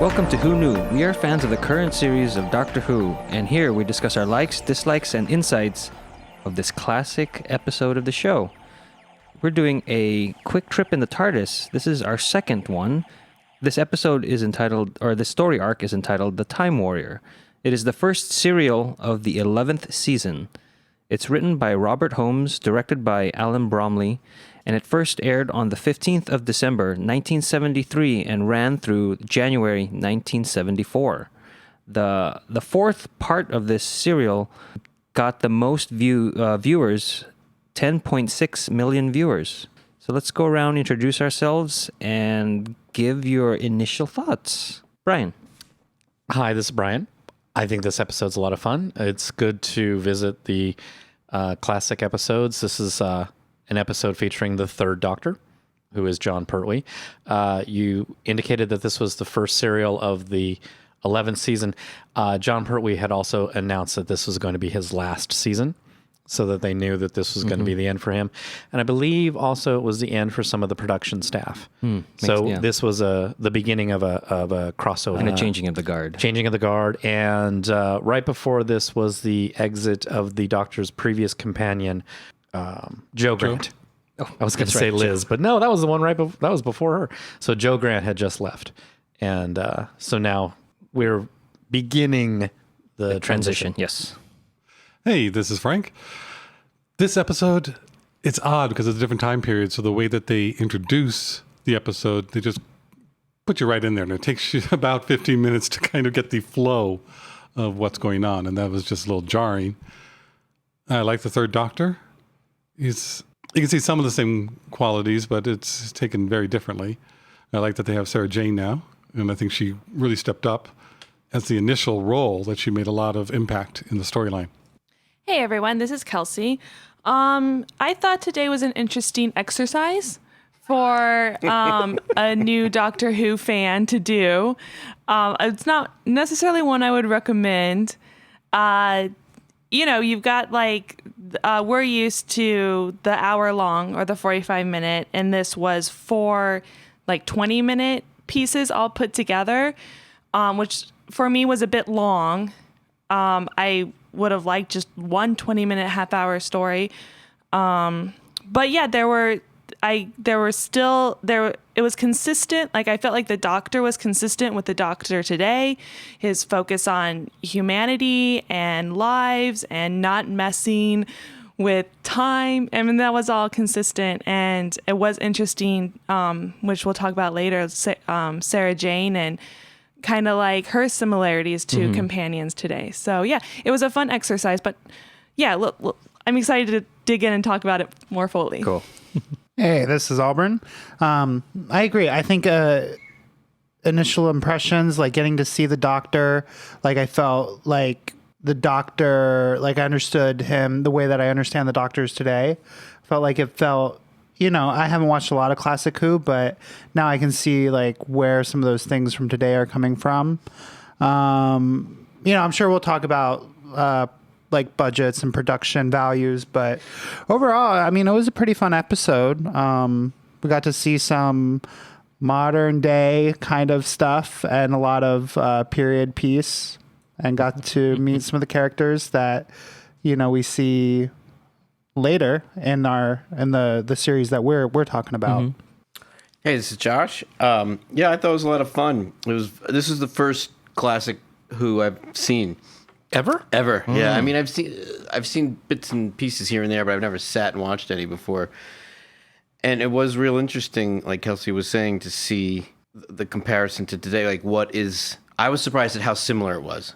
Welcome to Who Knew. We are fans of the current series of Doctor Who, and here we discuss our likes, dislikes, and insights of this classic episode of the show. We're doing a quick trip in the Tardis. This is our second one. This episode is entitled, or the story arc is entitled The Time Warrior. It is the first serial of the 11th season. It's written by Robert Holmes, directed by Alan Bromley, and it first aired on the 15th of December, 1973, and ran through January 1974. The fourth part of this serial got the most viewers, 10.6 million viewers. So let's go around, introduce ourselves, and give your initial thoughts. Brian. Hi, this is Brian. I think this episode's a lot of fun. It's good to visit the classic episodes. This is an episode featuring the third Doctor, who is John Pertwee. You indicated that this was the first serial of the 11th season. John Pertwee had also announced that this was going to be his last season, so that they knew that this was going to be the end for him. And I believe also it was the end for some of the production staff. This was the beginning of a crossover. And a changing of the guard. Changing of the guard. And right before this was the exit of the Doctor's previous companion, Jo Grant. Oh, I was going to say Liz, but no, that was the one that was before her. So Jo Grant had just left. And so now we're beginning the transition. Yes. Hey, this is Frank. This episode, it's odd because it's a different time period. So the way that they introduce the episode, they just put you right in there. And it takes you about 15 minutes to kind of get the flow of what's going on. And that was just a little jarring. I like the third Doctor. You can see some of the same qualities, but it's taken very differently. I like that they have Sarah Jane now. And I think she really stepped up as the initial role, that she made a lot of impact in the storyline. Hey everyone, this is Kelsey. I thought today was an interesting exercise for a new Doctor Who fan to do. It's not necessarily one I would recommend. You've got we're used to the hour long or the 45 minute, and this was 4 20-minute pieces all put together, which for me was a bit long. I would have liked just one 20-minute half-hour story. But yeah, it was consistent. I felt like the Doctor was consistent with the Doctor today. His focus on humanity and lives and not messing with time. I mean, that was all consistent, and it was interesting, which we'll talk about later, Sarah Jane and kind of her similarities to companions today. So yeah, it was a fun exercise, but yeah, look, I'm excited to dig in and talk about it more fully. Cool. Hey, this is Auburn. I agree. I think initial impressions, getting to see the Doctor, I felt like the Doctor, I understood him the way that I understand the Doctors today. Felt like it felt, I haven't watched a lot of classic Who, but now I can see where some of those things from today are coming from. I'm sure we'll talk about budgets and production values, but overall, I mean, it was a pretty fun episode. We got to see some modern day kind of stuff and a lot of period piece, and got to meet some of the characters that we see later in the series that we're talking about. Hey, this is Josh. I thought it was a lot of fun. This is the first classic Who I've seen Ever. Yeah, I mean, I've seen bits and pieces here and there, but I've never sat and watched any before. And it was real interesting, like Kelsey was saying, to see the comparison to today. I was surprised at how similar it was.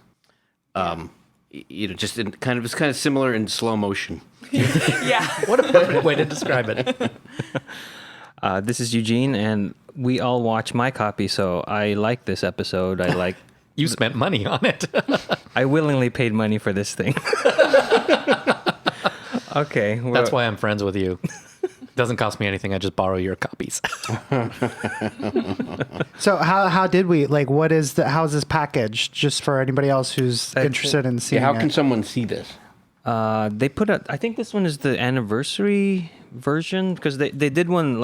Just it's kind of similar in slow motion. Yeah. What a perfect way to describe it. This is Eugene, and we all watch my copy, so I like this episode. I like... You spent money on it. I willingly paid money for this thing. Okay. Well, that's why I'm friends with you. Doesn't cost me anything. I just borrow your copies. So how did we, how's this package, just for anybody else who's interested in seeing how can someone see this? They put I think this one is the anniversary version, because they did one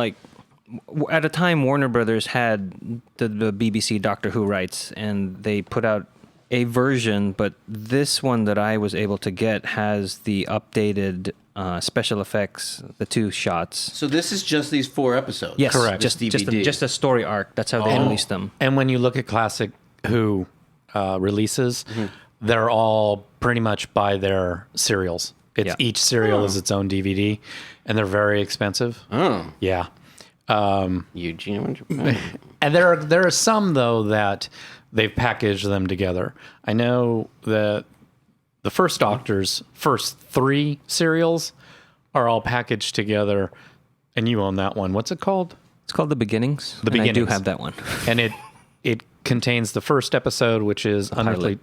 At a time, Warner Brothers had the BBC Doctor Who rights, and they put out a version, but this one that I was able to get has the updated special effects, the 2 shots. So this is just these 4 episodes. Yes, Correct. Just a story arc. That's how they released them. And when you look at classic Who releases, they're all pretty much by their serials. Each serial is its own DVD, and they're very expensive. Oh, Yeah. Eugene. And there are some though that they've packaged them together. I know that the first Doctor's first 3 serials are all packaged together, and you own that one. What's it called? It's called The Beginnings. The and I do Beginnings. have that one. And it contains the first episode, which is Unearthly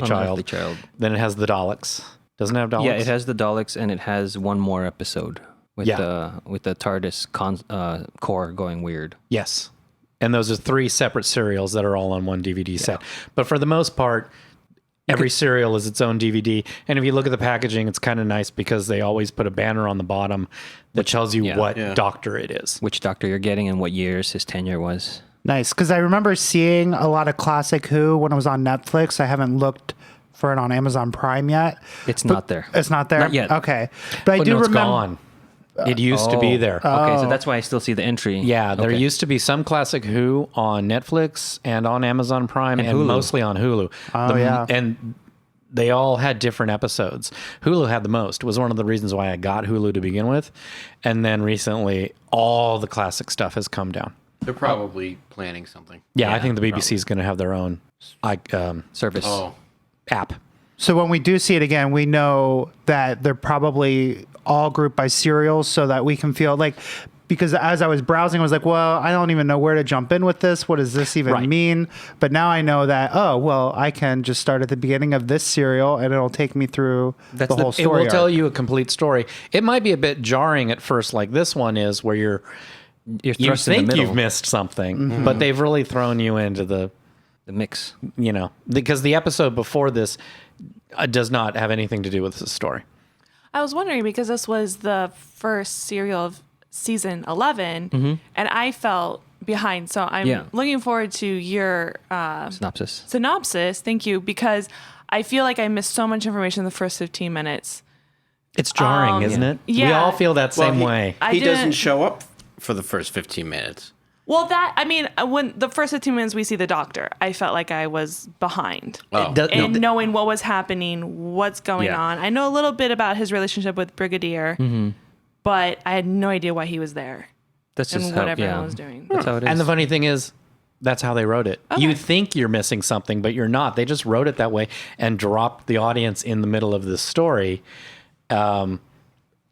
Child. Child. Then it has the Daleks. Doesn't it have Daleks? Yeah, it has the Daleks, and it has one more episode with the TARDIS core going weird. Yes. And those are 3 separate serials that are all on one DVD set. But for the most part, every serial is its own DVD. And if you look at the packaging, it's kind of nice because they always put a banner on the bottom that tells you what Doctor it is. Which Doctor you're getting and what years his tenure was. Nice, because I remember seeing a lot of classic Who when it was on Netflix. I haven't looked for it on Amazon Prime yet. It's not there. It's not there? Not yet. Okay. But I Oh, do no, it's remember. gone. It used to be there. Okay, so that's why I still see the entry. Yeah, there Okay. used to be some classic Who on Netflix and on Amazon Prime and Hulu. mostly on Hulu. Oh, yeah. And they all had different episodes. Hulu had the most. It was one of the reasons why I got Hulu to begin with. And then recently, all the classic stuff has come down. They're probably planning something. Yeah, I think the BBC is going to have their own Service. Oh, app. So when we do see it again, we know that they're probably all grouped by serials so that we can feel like, because as I was browsing, I was like, well, I don't even know where to jump in with this. What does this even Right. mean? But now I know that, oh, well, I can just start at the beginning of this serial and it'll take me through the whole It story. will tell arc. you a complete story. It might be a bit jarring at first, like this one is, where You're you thrust in the think middle. you've missed something, but they've really thrown you into the mix. because the episode before this does not have anything to do with the story. I was wondering because this was the first serial of season 11, and I felt behind. So I'm looking forward to your synopsis. Thank you, because I feel like I missed so much information in the first 15 minutes. It's jarring, isn't it? We yeah. all feel that same way. He doesn't didn't- show up for the first 15 minutes. Well, when the first 15 minutes we see the Doctor, I felt like I was behind. Oh. And knowing what was happening, what's going on. I know a little bit about his relationship with Brigadier, but I had no idea why he was there That's just and how, what everyone was doing. That's how it is. And the funny thing is, that's how they wrote it. You think you're missing something, but you're not. They just wrote it that way and dropped the audience in the middle of this story.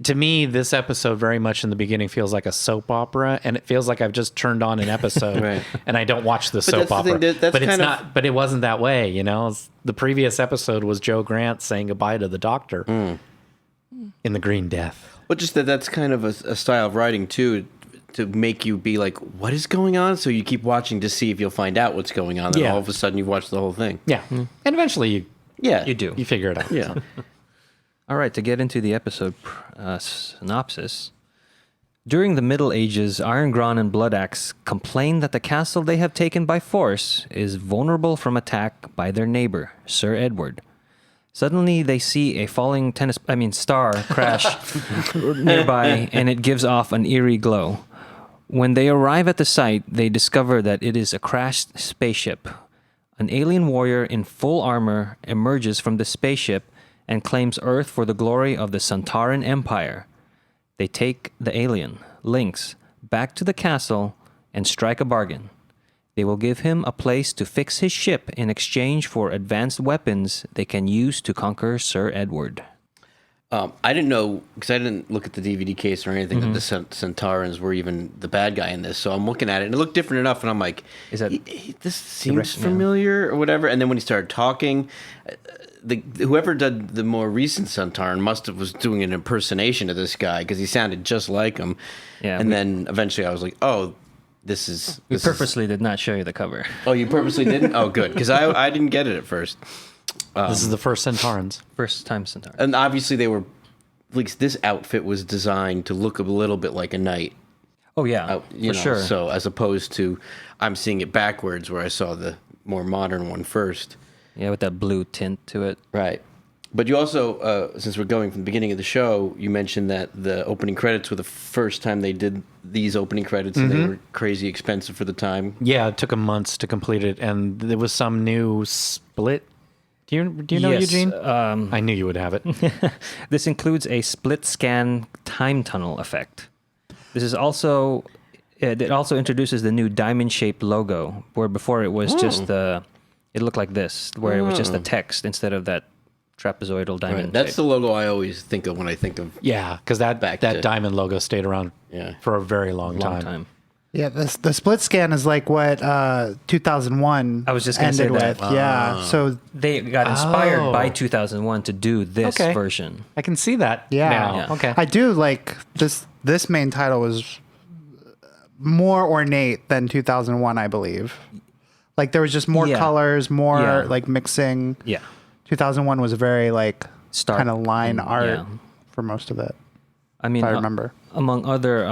To me, this episode very much in the beginning feels like a soap opera, and it feels like I've just turned on an episode Right. and I don't watch the soap that's the opera. thing, that's but it's kind of- not. But it wasn't that way, The previous episode was Joe Grant saying goodbye to the Doctor in the Green Death. Well, just that's kind of a style of writing too, to make you be like, what is going on? So you keep watching to see if you'll find out what's going on. Then Yeah. all of a sudden you've watched the whole thing. Yeah, and eventually you do. you figure it out. Yeah. All right, to get into the episode synopsis. During the Middle Ages, Irongron and Bloodaxe complain that the castle they have taken by force is vulnerable from attack by their neighbor, Sir Edward. Suddenly, they see a falling star crash nearby, and it gives off an eerie glow. When they arrive at the site, they discover that it is a crashed spaceship. An alien warrior in full armor emerges from the spaceship and claims Earth for the glory of the Sontaran Empire. They take the alien, Linx, back to the castle and strike a bargain. They will give him a place to fix his ship in exchange for advanced weapons they can use to conquer Sir Edward. I didn't know, because I didn't look at the DVD case or anything, that the Sontarans were even the bad guy in this. So I'm looking at it, and it looked different enough, and I'm like, this seems familiar or whatever. And then when he started talking, whoever did the more recent Sontaran was doing an impersonation of this guy, because he sounded just like him. Yeah, and then eventually I was like, oh, this is... We purposely did not show you the cover. Oh, you purposely didn't? Oh, good, because I didn't get it at first. This is the first Sontarans. First time Sontaran. And obviously they were, at least this outfit was designed to look a little bit like a knight. Oh yeah, You for know, sure. So as opposed to I'm seeing it backwards where I saw the more modern one first. Yeah, with that blue tint to it. Right. But you also, since we're going from the beginning of the show, you mentioned that the opening credits were the first time they did these opening credits, and they were crazy expensive for the time. Yeah, it took them months to complete it, and there was some new split. Do you know, Yes, Eugene? I knew you would have it. This includes a split scan time tunnel effect. This is also it also introduces the new diamond shaped logo, where before it was just it looked like this, where it was just the text instead of that trapezoidal diamond. Right. That's shape. the logo I always think of when I think of. Yeah, because that Back to- diamond logo stayed around Yeah. for a very long long time. time. Yeah, the split scan is like what 2001 I was just gonna say ended that. with. Yeah, so They got inspired by Oh. 2001 to do this Okay. version. I can see that yeah. now. Yeah. Okay. I do like this. This main title was more ornate than 2001, I believe. Like there was just more Yeah. colors, more Yeah. like mixing. Yeah. 2001 was very like Stark kind of line and- art yeah. for most of it. I mean, If I remember. among other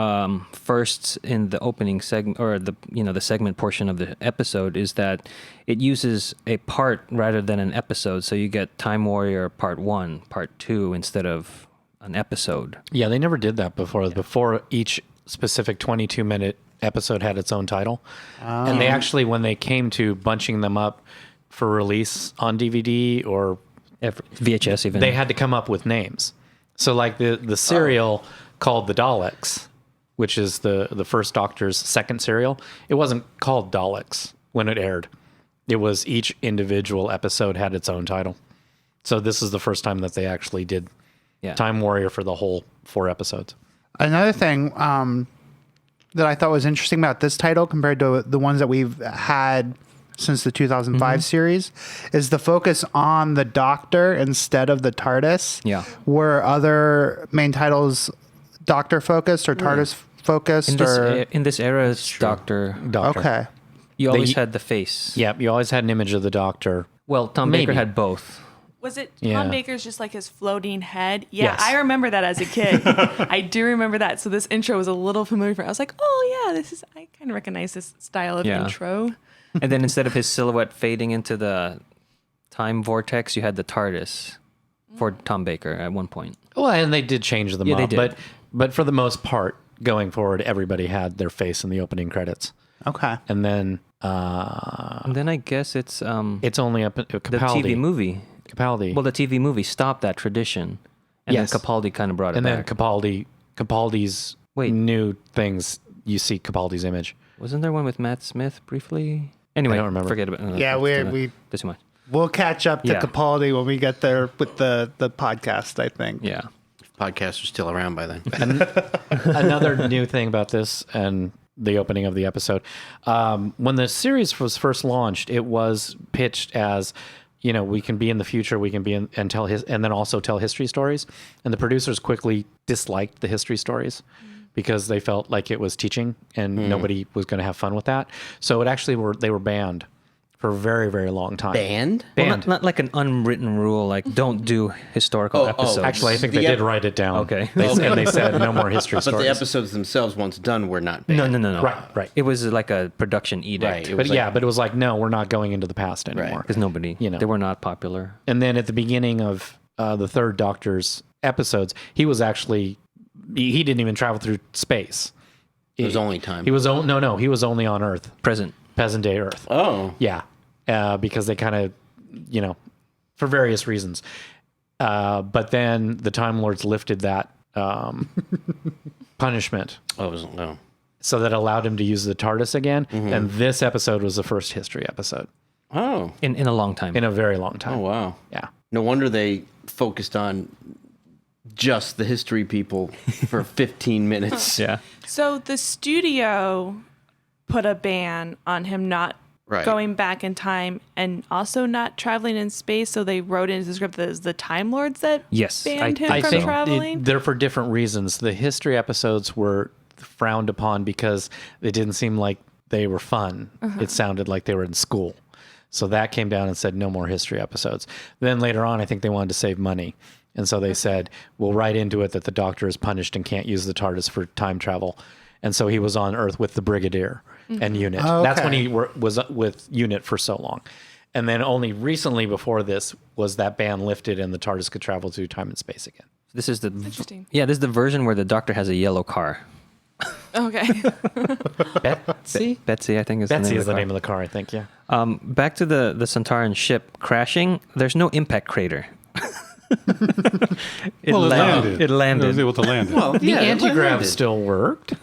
firsts in the opening segment or the segment portion of the episode is that it uses a part rather than an episode. So you get Time Warrior Part 1, Part 2 instead of an episode. Yeah, they never did that before. Before each specific 22-minute episode had its own title. And they actually, when they came to bunching them up for release on DVD or VHS even. they had to come up with names. So like the serial called The Daleks, which is the first Doctor's second serial, it wasn't called Daleks when it aired. It was each individual episode had its own title. So this is the first time that they actually did Yeah. Time Warrior for the whole 4 episodes. Another thing that I thought was interesting about this title compared to the ones that we've had since the 2005 series is the focus on the Doctor instead of the TARDIS. Yeah. Were other main titles Doctor focused or TARDIS focused? in this era, it's Doctor. Doctor. Okay. You always They- had the face. Yep, you always had an image of the Doctor. Well, Tom Baker Maybe. had both. Was it Yeah. Tom Baker's just like his floating head? Yeah, Yes. I remember that as a kid. I do remember that. So this intro was a little familiar for me. I was like, oh yeah, I kind of recognize this style of Yeah. intro. And then instead of his silhouette fading into the time vortex, you had the TARDIS for Tom Baker at one point. Well, and they did change them Yeah, they up, did. but for the most part, going forward, everybody had their face in the opening credits, Okay. and then And then I guess it's it's only up the Capaldi. TV movie. Capaldi. Well, the TV movie stopped that tradition, and Yes. then Capaldi kind of brought it and then back. Capaldi's Wait. new things. You see Capaldi's image. Wasn't there one with Matt Smith briefly? Anyway, I don't remember. Forget about it. Yeah, we That's too much. we'll catch up to Yeah. Capaldi when we get there with the podcast, I think. Yeah. Podcasts are still around by then. Another new thing about this and the opening of the episode, when the series was first launched, it was pitched as, we can be in the future, we can be in and and then also tell history stories. And the producers quickly disliked the history stories because they felt like it was teaching and nobody was going to have fun with that. So they were banned for a very, very long time. Band? Well, Banned. not like an unwritten rule, like don't do historical episodes. Actually, I think they The did ep- write it down. Okay. And they said no more history But stories. the episodes themselves, once done, were not banned. No. Right. It was like a production edict. Right. It But was like- but it was like, no, we're not going into the past anymore. Because nobody, they were not popular. And then at the beginning of the third Doctor's episodes, he was actually he didn't even travel through space. It was only time. He was he was only on Earth, Present. present day Earth. Oh. Yeah, because they kind of, for various reasons. But then the Time Lords lifted that punishment, Oh, it was, no. so that allowed him to use the TARDIS again. And this episode was the first history episode Oh. In a long time. in a very long time. Oh, wow. Yeah. No wonder they focused on just the history people for 15 minutes. yeah. So the studio put a ban on him not Right. going back in time and also not traveling in space. So they wrote into the script that it was the Time Lords that Yes, banned him I from think traveling. they're for different reasons. The history episodes were frowned upon because it didn't seem like they were fun. It sounded like they were in school. So that came down and said no more history episodes. Then later on, I think they wanted to save money. And so they said, we'll write into it that the Doctor is punished and can't use the TARDIS for time travel. and so he was on Earth with the Brigadier and Unit. Oh, That's when okay. he was with Unit for so long. And then only recently before this was that ban lifted and the TARDIS could travel through time and space again. This is the Interesting. Yeah, this is the version where the Doctor has a yellow car. Okay. Betsy? Betsy, I think is Betsy the name is of the the name of the car, I think, yeah. car. Back to the Sontaran ship crashing. There's no impact crater. It Well, it landed. landed. It landed. It was able to land it. Well, The anti-grav still worked.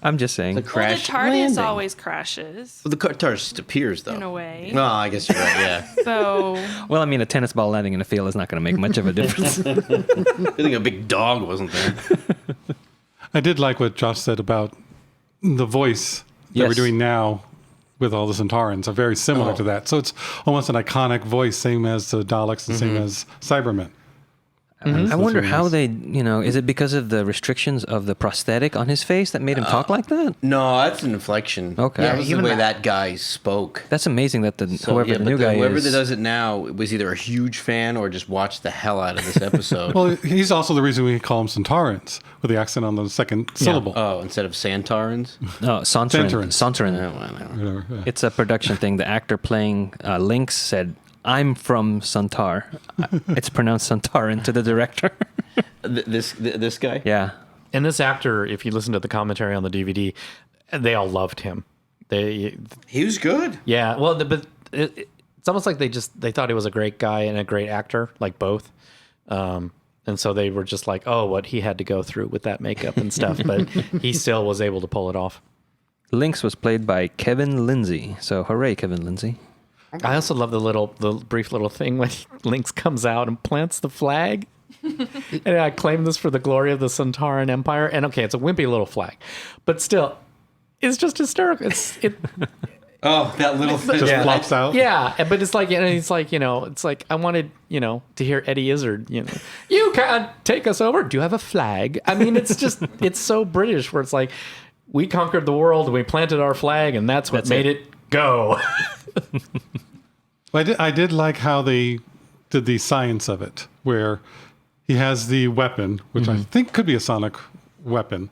I'm just saying. The Well, the crash TARDIS landing. always crashes Well, the TARDIS just appears, though. in a way. Well, I guess you're right, yeah. So Well, I mean, a tennis ball landing in a field is not going to make much of a difference. I think a big dog wasn't there. I did like what Josh said about the voice that we're Yes. doing now with all the Sontarans are very similar to that. So it's almost an iconic voice, same as the Daleks and same as Cybermen. I wonder very how nice. they, is it because of the restrictions of the prosthetic on his face that made him talk like that? No, that's an inflection. Okay. That Yeah, was the even way that- that guy spoke. That's amazing that whoever the but new guy whoever is. that does it now was either a huge fan or just watched the hell out of this episode. Well, he's also the reason we call him Sontarans with the accent on the second syllable. Oh, instead of Santarans? No, Sontaran. Sontaran. Sontaran. Oh, whatever. Whatever, yeah. It's a production thing. The actor playing Linx said, "I'm from Sontar." It's pronounced Sontaran to the director. This guy? Yeah. And this actor, if you listen to the commentary on the DVD, they all loved him. He was good. Yeah, well, but it's almost like they thought he was a great guy and a great actor, like both. And so they were just like, oh, what he had to go through with that makeup and stuff, but he still was able to pull it off. Linx was played by Kevin Lindsay. So hooray, Kevin Lindsay. I also love the brief little thing when Linx comes out and plants the flag. And I claim this for the glory of the Sontaran Empire. And okay, it's a wimpy little flag, but still, it's just hysterical. Oh, that little thing. Just flops out. Yeah, but it's like, it's like I wanted, to hear Eddie Izzard, you can't take us over. Do you have a flag? I mean, it's just, it's so British where it's like, we conquered the world, we planted our flag, and that's what made it go. I did like how they did the science of it, where he has the weapon, which I think could be a sonic weapon,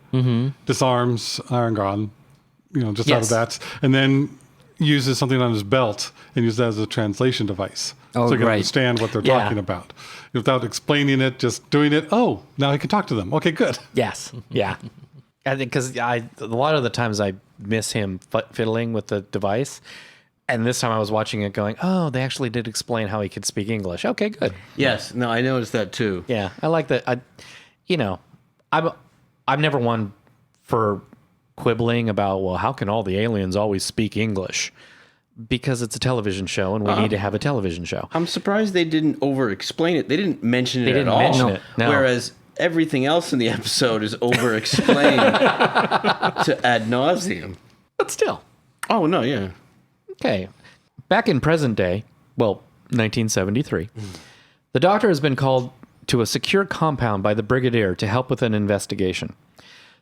disarms Irongron, just out of Yes. that, and then uses something on his belt and uses that as a translation device. Oh, so he can right. understand what they're Yeah. talking about. Without explaining it, just doing it, oh, now I can talk to them. Okay, good. Yes. Yeah. I think because a lot of the times I miss him fiddling with the device. And this time I was watching it going, oh, they actually did explain how he could speak English. Okay, good. Yes, no, I noticed that too. Yeah, I like that. I'm never one for quibbling about, well, how can all the aliens always speak English? Because it's a television show and we need to have a television show. I'm surprised they didn't over-explain it. They didn't mention it didn't at all. mention it, no. Whereas everything else in the episode is over-explained to ad nauseum. But still. Oh, no, yeah. Okay. Back in present day, 1973, the Doctor has been called to a secure compound by the Brigadier to help with an investigation.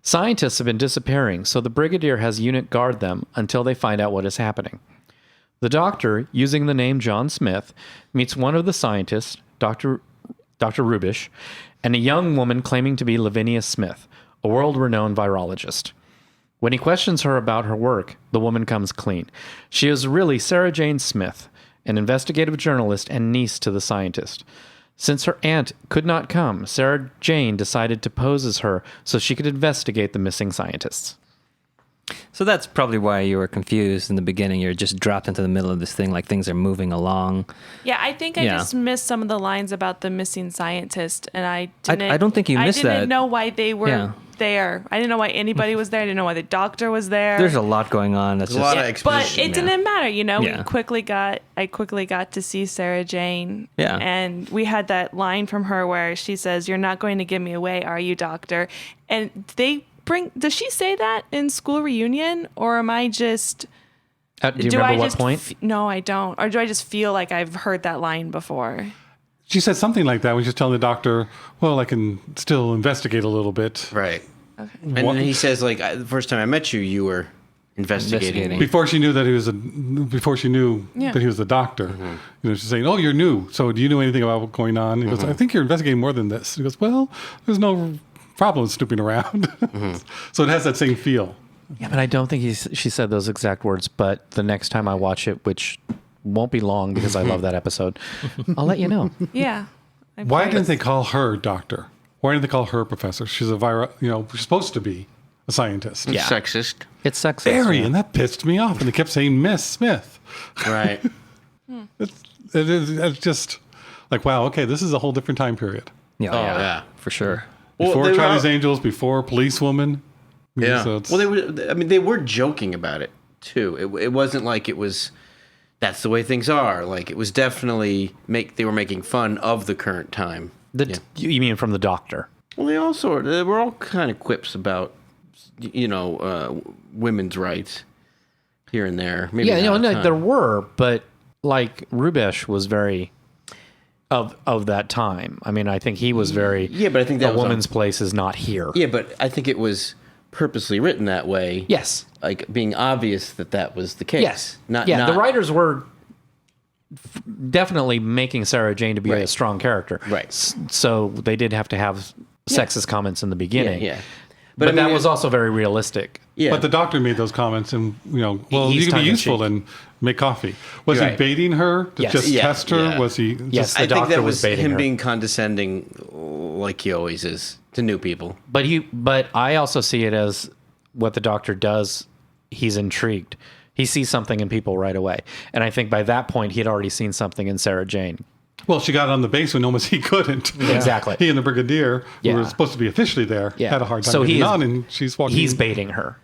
Scientists have been disappearing, so the Brigadier has Unit guard them until they find out what is happening. The Doctor, using the name John Smith, meets one of the scientists, Dr. Rubish, and a young woman claiming to be Lavinia Smith, a world-renowned virologist. When he questions her about her work, the woman comes clean. She is really Sarah Jane Smith, an investigative journalist and niece to the scientist. Since her aunt could not come, Sarah Jane decided to pose as her so she could investigate the missing scientists. So that's probably why you were confused in the beginning. You're just dropped into the middle of this thing, like things are moving along. yeah, I think I Yeah. just missed some of the lines about the missing scientist, and I I don't think you missed I that. didn't know why they were Yeah. there. I didn't know why anybody was there. I didn't know why the doctor was there. There's a lot going on. That's There's a lot just of but exposition. it didn't matter, Yeah. I quickly got to see Sarah Jane. Yeah. And we had that line from her where she says, "You're not going to give me away, are you, doctor?" And does she say that in school reunion, or am I just Do you remember what point? No, I don't. Or do I just feel like I've heard that line before? She said something like that when she's telling the doctor, well, I can still investigate a little bit. Right. Okay. And then he says, like, the first time I met you, you were investigating. Before she knew that he was Yeah. that he was the doctor, she's saying, "Oh, you're new. So do you know anything about what's going on?" He goes, "I think you're investigating more than this." He goes, "Well, there's no problem with snooping around. So it has that same feel. Yeah, but I don't think she said those exact words. But the next time I watch it, which won't be long because I love that episode, I'll let you know. Yeah. Why didn't they call her doctor? Why didn't they call her professor? She's she's supposed to be a scientist. It's sexist. It's sexist. Very, yeah. and that pissed me off. And they kept saying Miss Smith. Right. It's just like, wow, okay, this is a whole different time period. Yeah, Oh, yeah. for sure. Before they were Charlie's all- Angels, before Policewoman. Yeah. So it's- Well, they were joking about it too. It wasn't like it was. That's the way things are. Like it was definitely they were making fun of the current time. You mean from the doctor? Well, they were all kind of quips about, women's rights here and there. Maybe Yeah, not a no, ton. there were, but like Rubesh was very of that time. I mean, I think he was very. Yeah, but I think that a was woman's place is not here. Yeah, but I think it was purposely written that way. Yes. Like being obvious that was the case. Yes. Not the writers were definitely making Sarah Jane to be a Right. strong character. Right. So they did have to have sexist comments in the beginning. Yeah. But I mean, that was also very realistic. Yeah. But the doctor made those comments, and well, He's you can be useful tongue-in-cheek. and make coffee. Was Right. he baiting her to Yes. just Yeah, test her? yeah. Was he? Yes. I The think doctor that was was baiting him her. being condescending, like he always is to new people. But I also see it as what the doctor does. He's intrigued. He sees something in people right away. And I think by that point, he had already seen something in Sarah Jane. Well, she got on the base when almost he couldn't. Exactly. He and the brigadier, who Yeah. were supposed to be officially there, Yeah. had a hard time So he getting is- on, and she's walking. He's baiting her.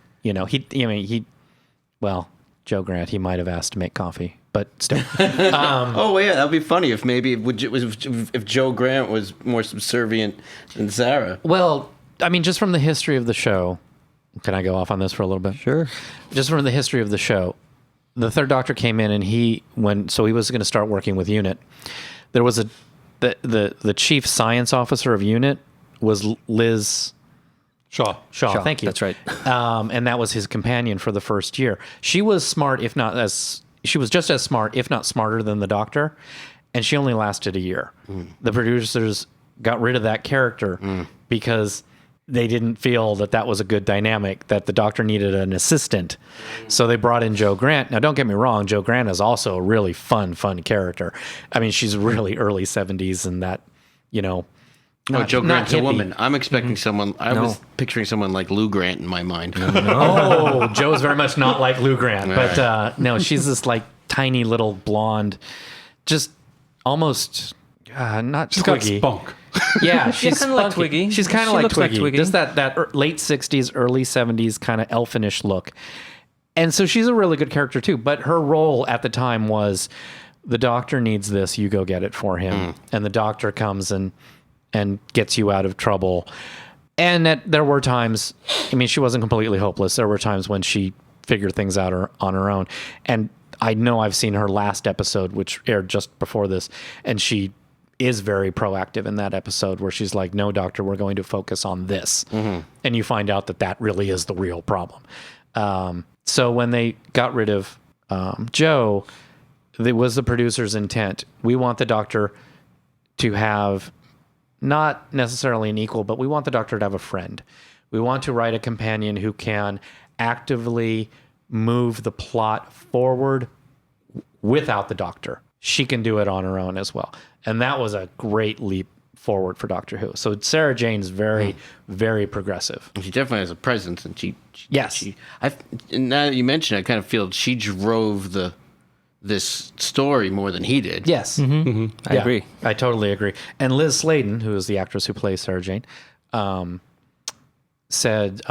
Well, Joe Grant, he might have asked to make coffee, but still. Oh yeah, that'd be funny if Joe Grant was more subservient than Sarah. Well, I mean, just from the history of the show, can I go off on this for a little bit? Sure. Just from the history of the show, the third doctor came in and he was going to start working with UNIT. There was the chief science officer of UNIT was Liz Shaw. Shaw. Thank you. That's right. And that was his companion for the first year. She was smart, she was just as smart, if not smarter than the doctor. And she only lasted a year. The producers got rid of that character because they didn't feel that was a good dynamic, that the doctor needed an assistant. So they brought in Joe Grant. Now, don't get me wrong. Joe Grant is also a really fun character. I mean, she's really early 70s and that, No, not- Joe not Grant's a hippie. woman. I'm expecting someone. I was picturing someone like Lou Grant in my mind. Oh, Joe's very much not like Lou Grant, but no, she's this like tiny little blonde, just almost not She's got Twiggy. spunk. Yeah, she's kinda like spunky. Twiggy. She's kind She of like looks like Twiggy. Twiggy. Just that late 60s, early 70s kind of elfinish look. And so she's a really good character too, but her role at the time was the doctor needs this, you go get it for him. And the doctor comes and gets you out of trouble. And there were times, I mean, she wasn't completely hopeless. There were times when she figured things out on her own. And I know I've seen her last episode, which aired just before this, and she is very proactive in that episode where she's like, no, doctor, we're going to focus on this. And you find out that really is the real problem. So when they got rid of Joe, it was the producer's intent. We want the doctor to have not necessarily an equal, but we want the doctor to have a friend. We want to write a companion who can actively move the plot forward without the doctor. She can do it on her own as well. And that was a great leap forward for Doctor Who. So Sarah Jane's very, very progressive. She definitely has a presence, and Yes. and now that you mention it, I kind of feel she drove this story more than he did. Yes. I agree. I totally agree. And Liz Sladen, who is the actress who plays Sarah Jane, said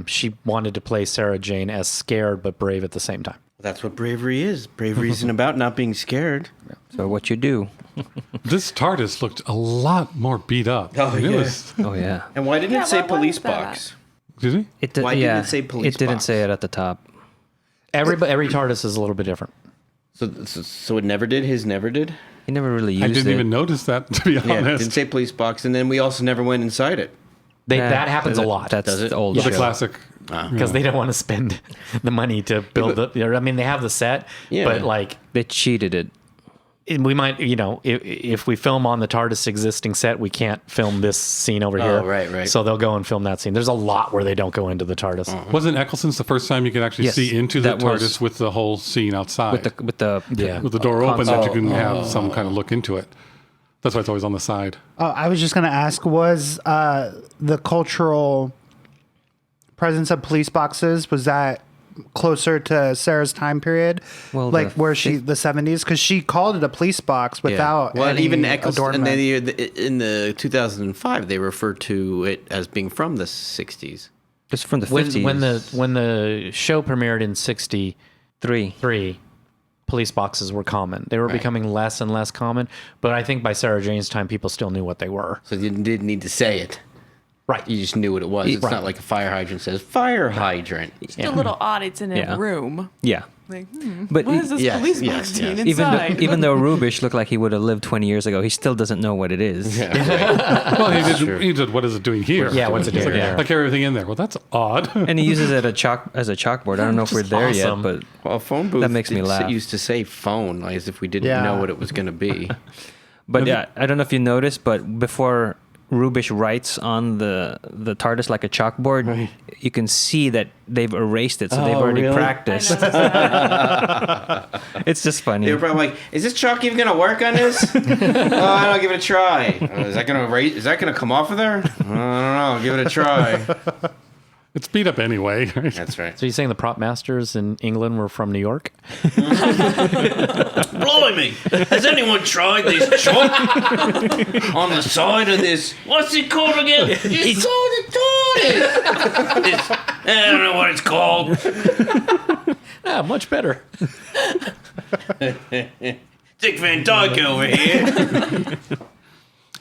she wanted to play Sarah Jane as scared but brave at the same time. That's what bravery is. Bravery isn't about not being scared. So what you do? This TARDIS looked a lot more beat up. Oh, It yeah. was- Oh yeah. And why didn't Yeah, it say why police was that? box? Excuse me? It did, Why didn't it say police It didn't box? say it at the top. Every TARDIS is a little bit different. So it never did. His never did. He never really used I didn't it. even notice that, to be Yeah, honest. didn't say police box, and then we also never went inside it. That happens a lot. That's Does it? the old The show. classic. Because they don't want to spend the money to build I mean, they have the set, Yeah. but like They cheated it. we might, if we film on the TARDIS existing set, we can't film this scene over here. right. So they'll go and film that scene. There's a lot where they don't go into the TARDIS. Wasn't Eccleston's the first time you could actually Yes, see into the that was- TARDIS with the whole scene outside? with the With the door open, that you console. can have some kind of look into it. That's why it's always on the side. I was just going to ask, was the cultural presence of police boxes, was that closer to Sarah's time period? Well, like the where she, the 70s? Because she called it a police box without Well, any even Eccleston, and adornment. in the 2005, they referred to it as being from the 60s. Just from the 50s. When the show premiered in '63, three. police boxes were common. They were becoming less and less common. But I think by Sarah Jane's time, people still knew what they were. So you didn't need to say it. Right. You just knew what it was. It's not like a fire hydrant says fire hydrant. It's a little odd. It's in a Yeah. room. Yeah. Like, But what is this Yes, police yes, box doing yes. inside? even though Rubish looked like he would have lived 20 years ago, he still doesn't know what it is. Well, he did, what is it doing here? Yeah, what's it doing It's like, here? I carry everything in there. Well, that's odd. And he uses it as a chalkboard. I don't know if we're there awesome. yet, but Well, a phone booth That makes me laugh. used to say phone, like as if we didn't Yeah. know what it was going to be. yeah, I don't know if you noticed, but before Rubish writes on the TARDIS like a chalkboard, you can see that they've erased it, so they've already really? practiced. It's just funny. They were probably like, "Is this chalk even going to work on this? Oh, I don't give it a try. Is that going to erase? Is that going to come off of there? I don't know. Give it a try." It's beat up anyway. That's right. So you're saying the prop masters in England were from New York? Blimey! Has anyone tried this chalk on the side of this? What's it called again? It's called a TARDIS. I don't know what it's called. Ah, much better. Dick Van Dyke over here.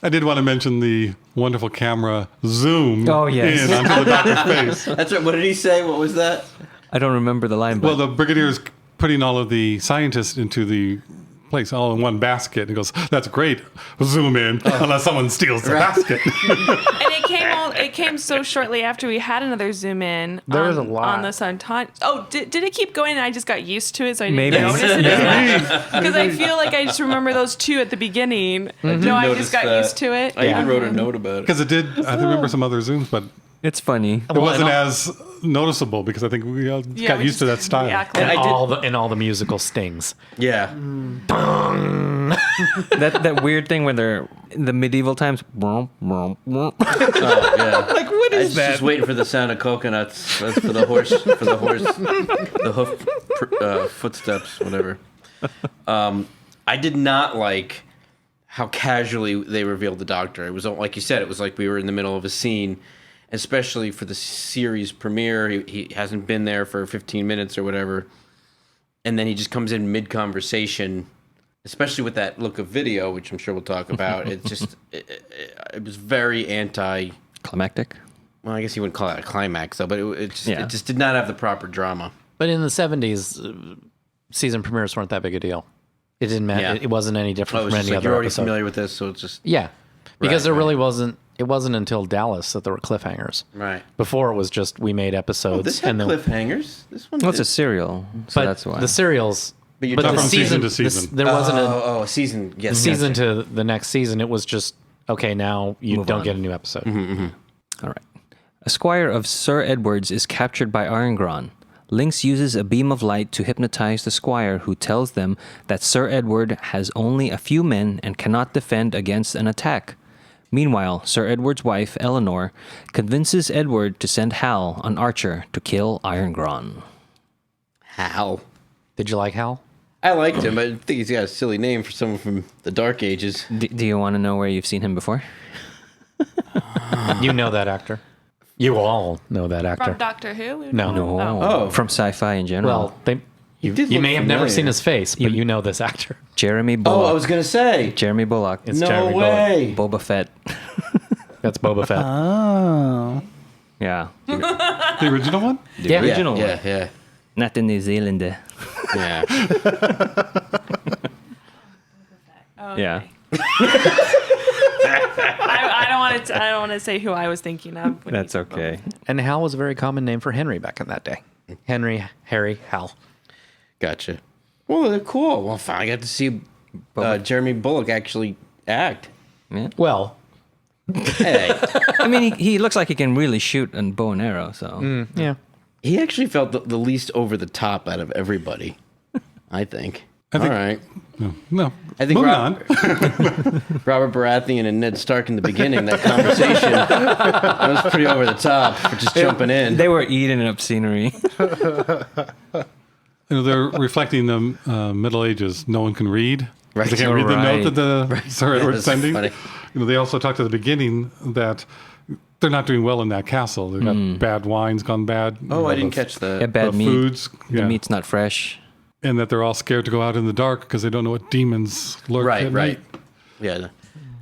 I did want to mention the wonderful camera zoom Oh, yes. in onto the doctor's face. That's right. What did he say? What was that? I don't remember the line, but Well, the brigadier is putting all of the scientists into the place all in one basket. And he goes, "That's great. Zoom in, unless someone steals the basket." And it came so shortly after we had another zoom in. There was a on- lot. on the Sontaran. Oh, did it keep going? And I just got used to it, so I didn't Maybe. notice it as much. Because I feel like I just remember those two at the beginning. No, I notice just got that. used to it. I even wrote a note about it. Because it did, I remember some other zooms, but it's funny. it wasn't as noticeable because I think we all got we used to that just style. acclimated. And all the musical stings. Yeah. that weird thing when they're in the medieval times. Yeah. Like, what I is was that? just waiting for the sound of coconuts. That's for the horse. The hoof footsteps, whatever. I did not like how casually they revealed the Doctor. It was like you said. It was like we were in the middle of a scene, especially for the series premiere. He hasn't been there for 15 minutes or whatever, and then he just comes in mid conversation. Especially with that look of video, which I'm sure we'll talk about. It just it was very anti. Climactic. Well, I guess you wouldn't call it a climax, though, but it Yeah. just did not have the proper drama. But in the 70s, season premieres weren't that big a deal. It didn't matter. Yeah. It wasn't any Oh, it different was from just any like, other you're already episode. familiar with this, so it's just... Yeah. Because Right, there really wasn't... It wasn't until Dallas that there were cliffhangers. Right. Before it was just we made episodes. Oh, this had and then, cliffhangers. This one Well, it's a did. serial, so but that's why. the serials... But you're But talking the from season to this- season. there wasn't a season. Yes, season gotcha. to the next season. It was just, okay, now you Move don't on. get a new episode. All right. A squire of Sir Edward's is captured by Irongron. Linx uses a beam of light to hypnotize the squire, who tells them that Sir Edward has only a few men and cannot defend against an attack. Meanwhile, Sir Edward's wife, Eleanor, convinces Edward to send Hal, an archer, to kill Irongron. Hal. Did you like Hal? I liked him, but I think he's got a silly name for someone from the Dark Ages. Do you want to know where you've seen him before? You know that actor. You all know that actor. From Doctor Who? No. No. Oh. From sci-fi in general. Well, you did you look may have never familiar. seen his face, but you know this actor. Jeremy Oh, Bullock. I was going to say. Jeremy Bullock. It's No Jeremy way. Boba Fett. Bullock. That's Boba Fett. Oh. Yeah. The original one? The Yeah. original one. Yeah. Not the New Zealander. Yeah. Yeah. I don't want to say who I was thinking of. when That's you- okay. And Hal was a very common name for Henry back in that day. Henry, Harry, Hal. Gotcha. Well, they're cool. Well, I got to see Jeremy Bullock actually act. Well, Hey, I mean, he looks like he can really shoot a bow and arrow. So yeah. he actually felt the least over the top out of everybody. I think. All right. No. I think Moving on. Robert Baratheon and Ned Stark in the beginning, that conversation, that was pretty over the top for just jumping in. they were eating up scenery. They're reflecting the Middle Ages. No one can read. Right. They can't read the Right. note that Sir Yeah, Edward's that's sending. funny. They also talked at the beginning that they're not doing well in that castle. They've got bad wines gone bad. Oh, I didn't catch Yeah, that. bad the meat. foods. The Yeah. meat's not fresh. And that they're all scared to go out in the dark because they don't know what demons lurk Right, at right. night. Yeah.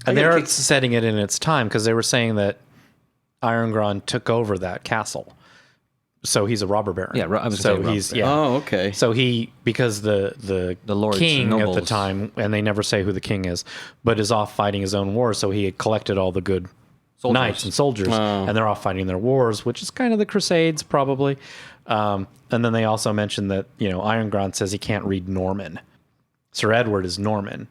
And they're setting it in its time because they were saying that Irongron took over that castle. So he's a robber baron. Yeah, I was so gonna say he's robber yeah. Oh, okay. So because the lords, king at the nobles. time, and they never say who the king is, but is off fighting his own wars. So he had collected all the good knights and soldiers, and they're off fighting their wars, which is kind of the Crusades, probably. And then they also mentioned that Irongron says he can't read Norman. Sir Edward is Norman,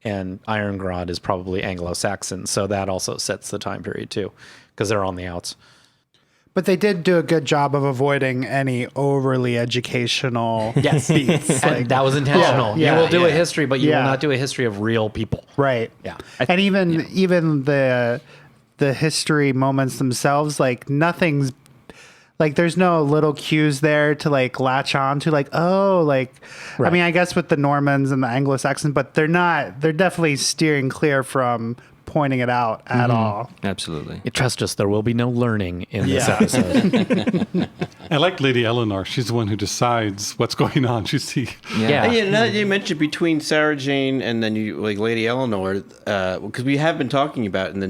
and Irongron is probably Anglo-Saxon. So that also sets the time period too, because they're on the outs. But they did do a good job of avoiding any overly educational Yes, beats. and that was intentional. Yeah, you will do a yeah. history, but you Yeah. will not do a history of real people. Right. Yeah. And even the history moments themselves, like nothing's like there's no little cues there to like latch on to like, oh, like I mean, I guess with the Normans and the Anglo-Saxons, but they're definitely steering clear from pointing it out at all. Absolutely. Trust us, there will be no learning in this episode. I like Lady Eleanor. She's the one who decides what's going on. She's the Yeah. Yeah, now that you mentioned between Sarah Jane and then you like Lady Eleanor, because we have been talking about in the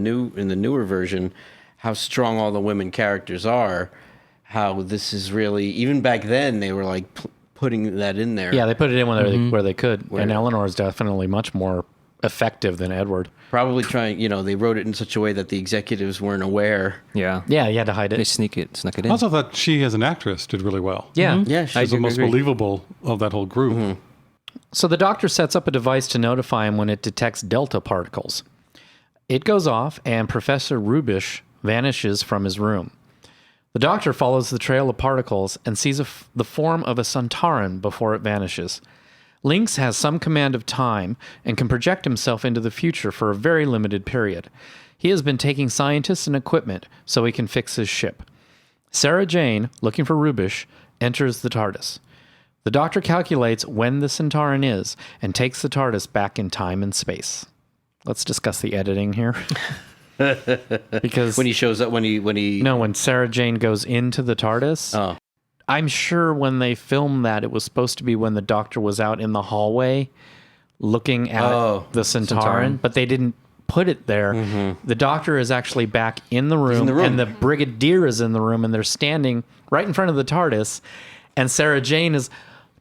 newer version how strong all the women characters are. How this is really even back then they were like putting that in there. Yeah, they put it in where they could. And Eleanor is definitely much more effective than Edward. Probably trying. They wrote it in such a way that the executives weren't aware. Yeah. Yeah, you had to hide They it. snuck it in. I also thought she, as an actress, did really well. Yeah. Yeah, She's the most believable of that whole group. So the doctor sets up a device to notify him when it detects delta particles. It goes off, and Professor Rubish vanishes from his room. The doctor follows the trail of particles and sees the form of a Sontaran before it vanishes. Linx has some command of time and can project himself into the future for a very limited period. He has been taking scientists and equipment so he can fix his ship. Sarah Jane, looking for Rubish, enters the Tardis. The doctor calculates when the Sontaran is and takes the Tardis back in time and space. Let's discuss the editing here. Because When he shows up, when he no, when Sarah Jane goes into the TARDIS, Oh. I'm sure when they filmed that, it was supposed to be when the doctor was out in the hallway looking at the Sontaran, but they didn't put it there. The doctor is actually back in the room, and the brigadier is in the room, and they're standing right in front of the TARDIS, and Sarah Jane is,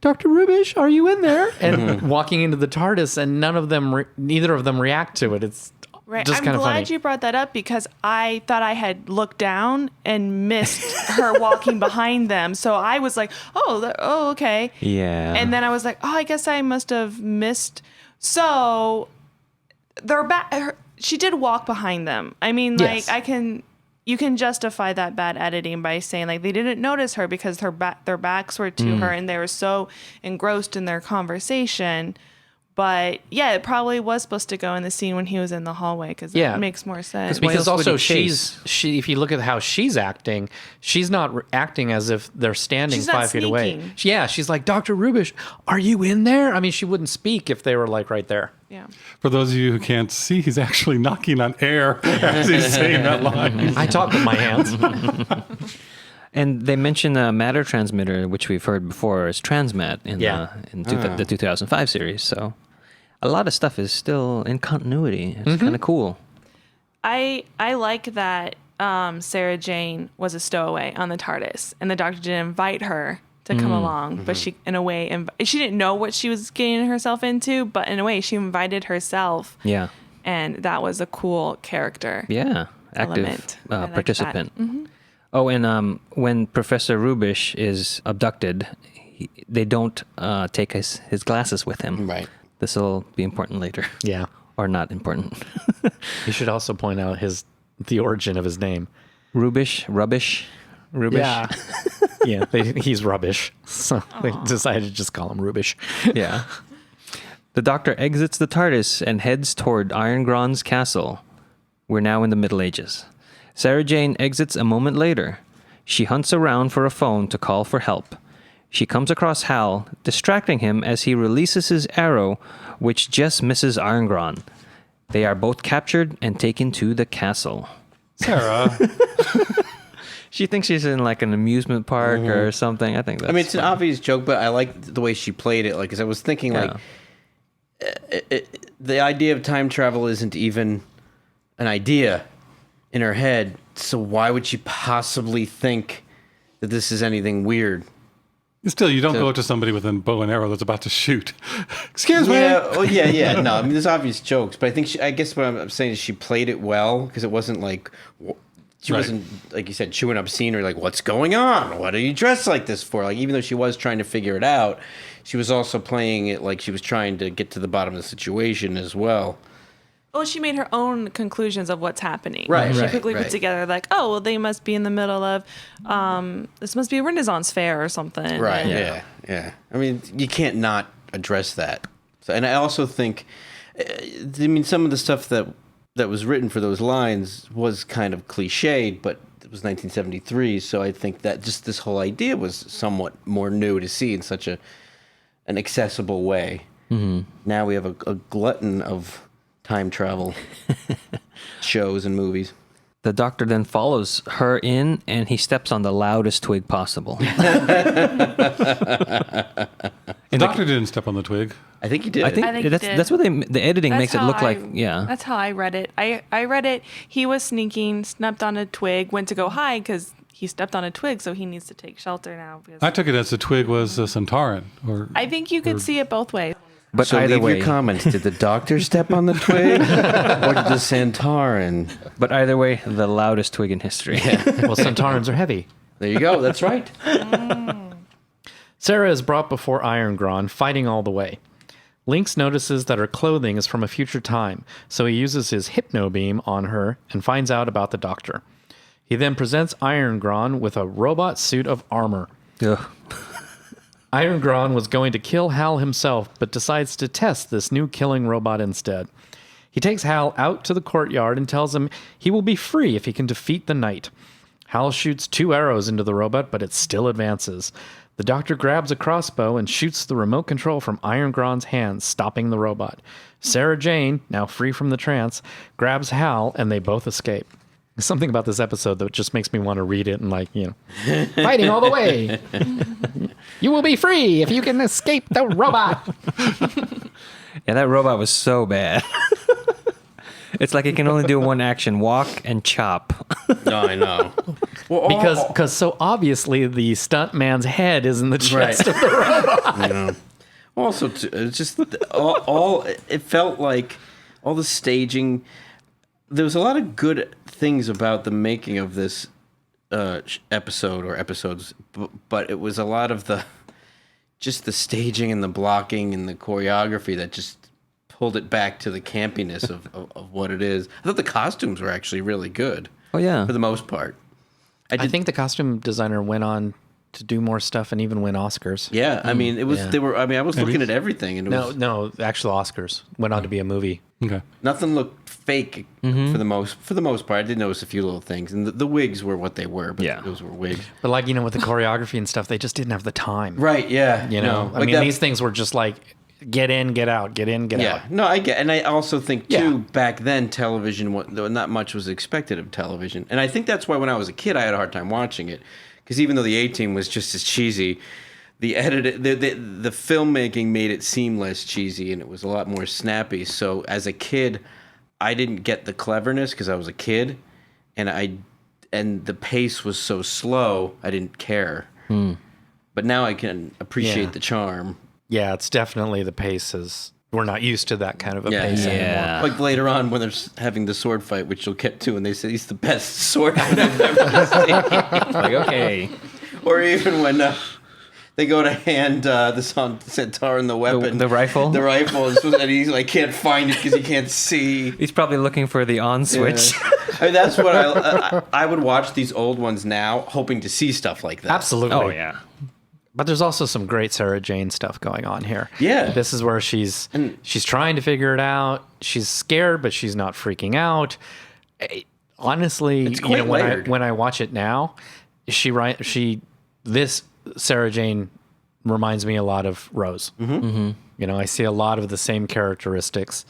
Dr. Rubish, are you in there? And walking into the TARDIS, and neither of them react to it. It's Right. just I'm kind of glad funny. you brought that up because I thought I had looked down and missed her walking behind them. So I was like, oh, okay. Yeah. And then I was like, I guess I must have missed. So they're back. She did walk behind them. I mean, like Yes. you can justify that bad editing by saying like they didn't notice her because their backs were to her and they were so engrossed in their conversation. But yeah, it probably was supposed to go in the scene when he was in the hallway because that makes more sense. Why Because else would also he if you look at how she's acting, she's not acting as if they're standing She's not 5 feet away. sneaking. Yeah, she's like, Dr. Rubish, are you in there? I mean, she wouldn't speak if they were like right there. Yeah. For those of you who can't see, he's actually knocking on air as he's saying that line. I talk with my hands. And they mentioned a matter transmitter, which we've heard before as Transmat in the 2005 series. So a lot of stuff is still in continuity. It's kind of cool. I like that Sarah Jane was a stowaway on the TARDIS, and the doctor didn't invite her to come along, but she, in a way, she didn't know what she was getting herself into, but in a way, she invited herself. Yeah. And that was a cool character. Yeah. Active Element. I like participant. that. Oh, and when Professor Rubish is abducted, they don't take his glasses with him. Right. This will be important later. Yeah. Or not important. You should also point out the origin of his name. Rubbish. Rubbish. Yeah. Yeah, he's rubbish. So they decided to just call him Rubish. Yeah. The Doctor exits the TARDIS and heads toward Irongron's castle. We're now in the Middle Ages. Sarah Jane exits a moment later. She hunts around for a phone to call for help. She comes across Hal, distracting him as he releases his arrow, which just misses Irongron. They are both captured and taken to the castle. Sarah. She thinks she's in like an amusement park or something. I think that's it's an obvious joke, but I like the way she played it. Like, because I was thinking, the idea of time travel isn't even an idea in her head. So why would she possibly think that this is anything weird? Still, you don't go up to somebody with a bow and arrow that's about to shoot. Excuse me. Yeah, yeah. No, I mean, there's obvious jokes, but I guess what I'm saying is she played it well, because it wasn't like she wasn't, like you said, chewing up scenery. Like, what's going on? What are you dressed like this for? Like, even though she was trying to figure it out, she was also playing it like she was trying to get to the bottom of the situation as well. Well, she made her own conclusions of what's happening. Right, She right, quickly right. put together like, oh, well, they must be in the middle of, this must be a Renaissance fair or something. Right. And- Yeah. I mean, you can't not address that. So, and I also think, some of the stuff that was written for those lines was kind of cliched, but it was 1973, so I think that just this whole idea was somewhat more new to see in such an accessible way. Mm-hmm. Now we have a glutton of time travel shows and movies. The Doctor then follows her in, and he steps on the loudest twig possible. The Doctor didn't step on the twig. I think he did. I think he that's did. that's what the editing That's makes it how look like. I- Yeah. That's how I read it. I read it. He was sneaking, stepped on a twig, went to go hide because he stepped on a twig, so he needs to take shelter now. Because I took it as the twig was a Sontaran. I think you could see it both ways. But So either leave way, your comments. Did the Doctor step on the twig, or did the Sontaran? but either way, the loudest twig in history. Well, Sontarans are heavy. There you go. That's right. Sarah is brought before Irongron, fighting all the way. Linx notices that her clothing is from a future time, so he uses his hypno beam on her and finds out about the Doctor. He then presents Irongron with a robot suit of armor. Ugh. Irongron was going to kill Hal himself, but decides to test this new killing robot instead. He takes Hal out to the courtyard and tells him he will be free if he can defeat the knight. Hal shoots 2 arrows into the robot, but it still advances. The Doctor grabs a crossbow and shoots the remote control from Irongron's hands, stopping the robot. Sarah Jane, now free from the trance, grabs Hal, and they both escape. There's something about this episode that just makes me want to read it and fighting all the way. You will be free if you can escape the robot. Yeah, that robot was so bad. It's like it can only do one action: walk and chop. No, I know. Well, Because so obviously the stunt man's head is in the chest of the robot. you know. Also, it's just all. It felt like all the staging. There was a lot of good things about the making of this episode or episodes, but it was a lot of the staging and the blocking and the choreography that just pulled it back to the campiness of what it is. I thought the costumes were actually really good. Oh yeah. For the most part. I think the costume designer went on to do more stuff and even win Oscars. Yeah, I mean, it was. Yeah. They were. I mean, I was looking at everything, and it was, No, actual Oscars. Went on to be a movie. Okay. nothing looked fake for the most part. I did notice a few little things, and the wigs were what they were. But Yeah. those were wigs. But with the choreography and stuff, they just didn't have the time. Right? Yeah. You know, No, these things were just like get in, get out, get in, get out. Yeah, no, I get, and I also think too. Yeah. Back then, television, not much was expected of television, and I think that's why when I was a kid, I had a hard time watching it, because even though the A-Team was just as cheesy, the filmmaking made it seem less cheesy, and it was a lot more snappy. So as a kid, I didn't get the cleverness because I was a kid, and the pace was so slow, I didn't care. But now I can appreciate Yeah. the charm. Yeah, it's definitely the pace we're not used to that kind of a pace anymore. Yeah. Like later on when they're having the sword fight, which you'll get to, and they say he's the best swordsman I've ever seen. Like, okay. Or even when they go to hand the Sontaran the weapon, The rifle? the rifle, and he's like can't find it because he can't see. He's probably looking for the on switch. Yeah. I mean, that's what I would watch these old ones now, hoping to see stuff like that. Absolutely. Oh, yeah. But there's also some great Sarah Jane stuff going on here. Yeah. This is where she's trying to figure it out. She's scared, but she's not freaking out. Honestly, It's quite layered. when I watch it now, this Sarah Jane reminds me a lot of Rose. Mm-hmm. I see a lot of the same characteristics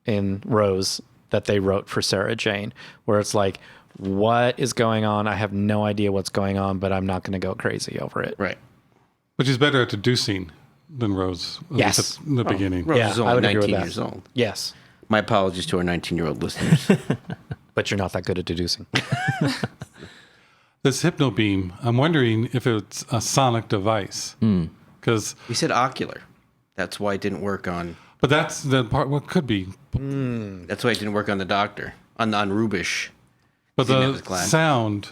in Rose that they wrote for Sarah Jane, where it's like, what is going on? I have no idea what's going on, but I'm not going to go crazy over it. Right. But she's better at deducing than Rose. At Yes. least in the beginning. Rose Yeah, is I only would agree 19 with that. years old. Yes, My apologies to our 19-year-old listeners. but you're not that good at deducing. This hypno beam, I'm wondering if it's a sonic device. Because, We said ocular. That's why it didn't work on. but that's the part. What could be? That's why it didn't work on the doctor on Rubish. But Didn't have the his glass. sound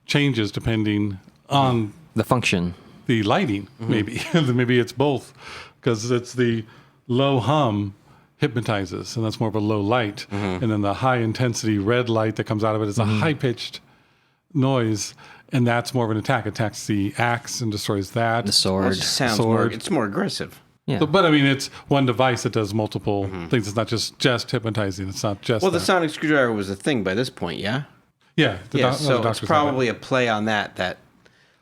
changes depending on The function. the lighting. Maybe maybe it's both, because it's the low hum hypnotizes, and that's more of a low light, and then the high intensity red light that comes out of it is a high pitched noise, and that's more of an attack. Attacks the axe and destroys that. The Well, sword. it just sounds Sword. more. It's more aggressive. Yeah. But I mean, it's one device that does multiple things. It's not just hypnotizing. It's not just Well, the that. sonic screwdriver was a thing by this point, yeah. Yeah, the Yeah, doc- the so it's doctors have probably a play on that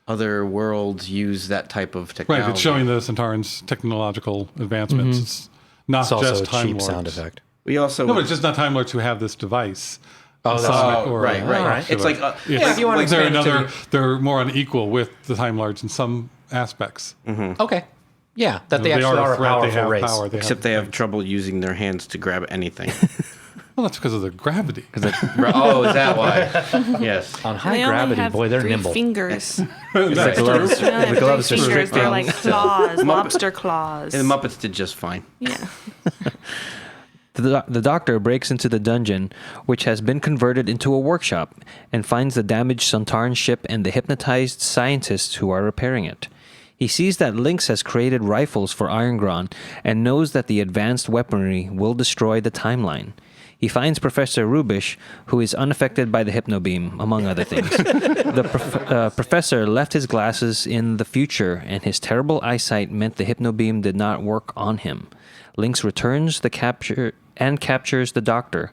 other worlds use that type of it. technology. Right. It's showing the Sontaran's technological advancements. It's not It's also just a Time cheap Lords. sound effect. We also No, but it's just not Time Lords who have this device. Oh, A that's sonic Oh, or right, a- right. or It's like it's- if you wanna like they're expand another. to- They're more unequal with the Time Lords in some aspects. Okay. Yeah, that they They actually are a a threat. They powerful have race. power. except they have trouble using their hands to grab anything. Well, that's because of the gravity. Oh, is that why? Yes. On high They only gravity, have boy, they're 3 nimble. fingers. That's gloves. true. They only have The gloves 3 are fingers. They're like restricting. claws, lobster claws. And the Muppets did just fine. Yeah. The doctor breaks into the dungeon, which has been converted into a workshop, and finds the damaged Sontaran ship and the hypnotized scientists who are repairing it. He sees that Linx has created rifles for Irongron and knows that the advanced weaponry will destroy the timeline. He finds Professor Rubish, who is unaffected by the hypnobeam, among other things. The professor left his glasses in the future, and his terrible eyesight meant the hypnobeam did not work on him. Linx returns the capture and captures the doctor.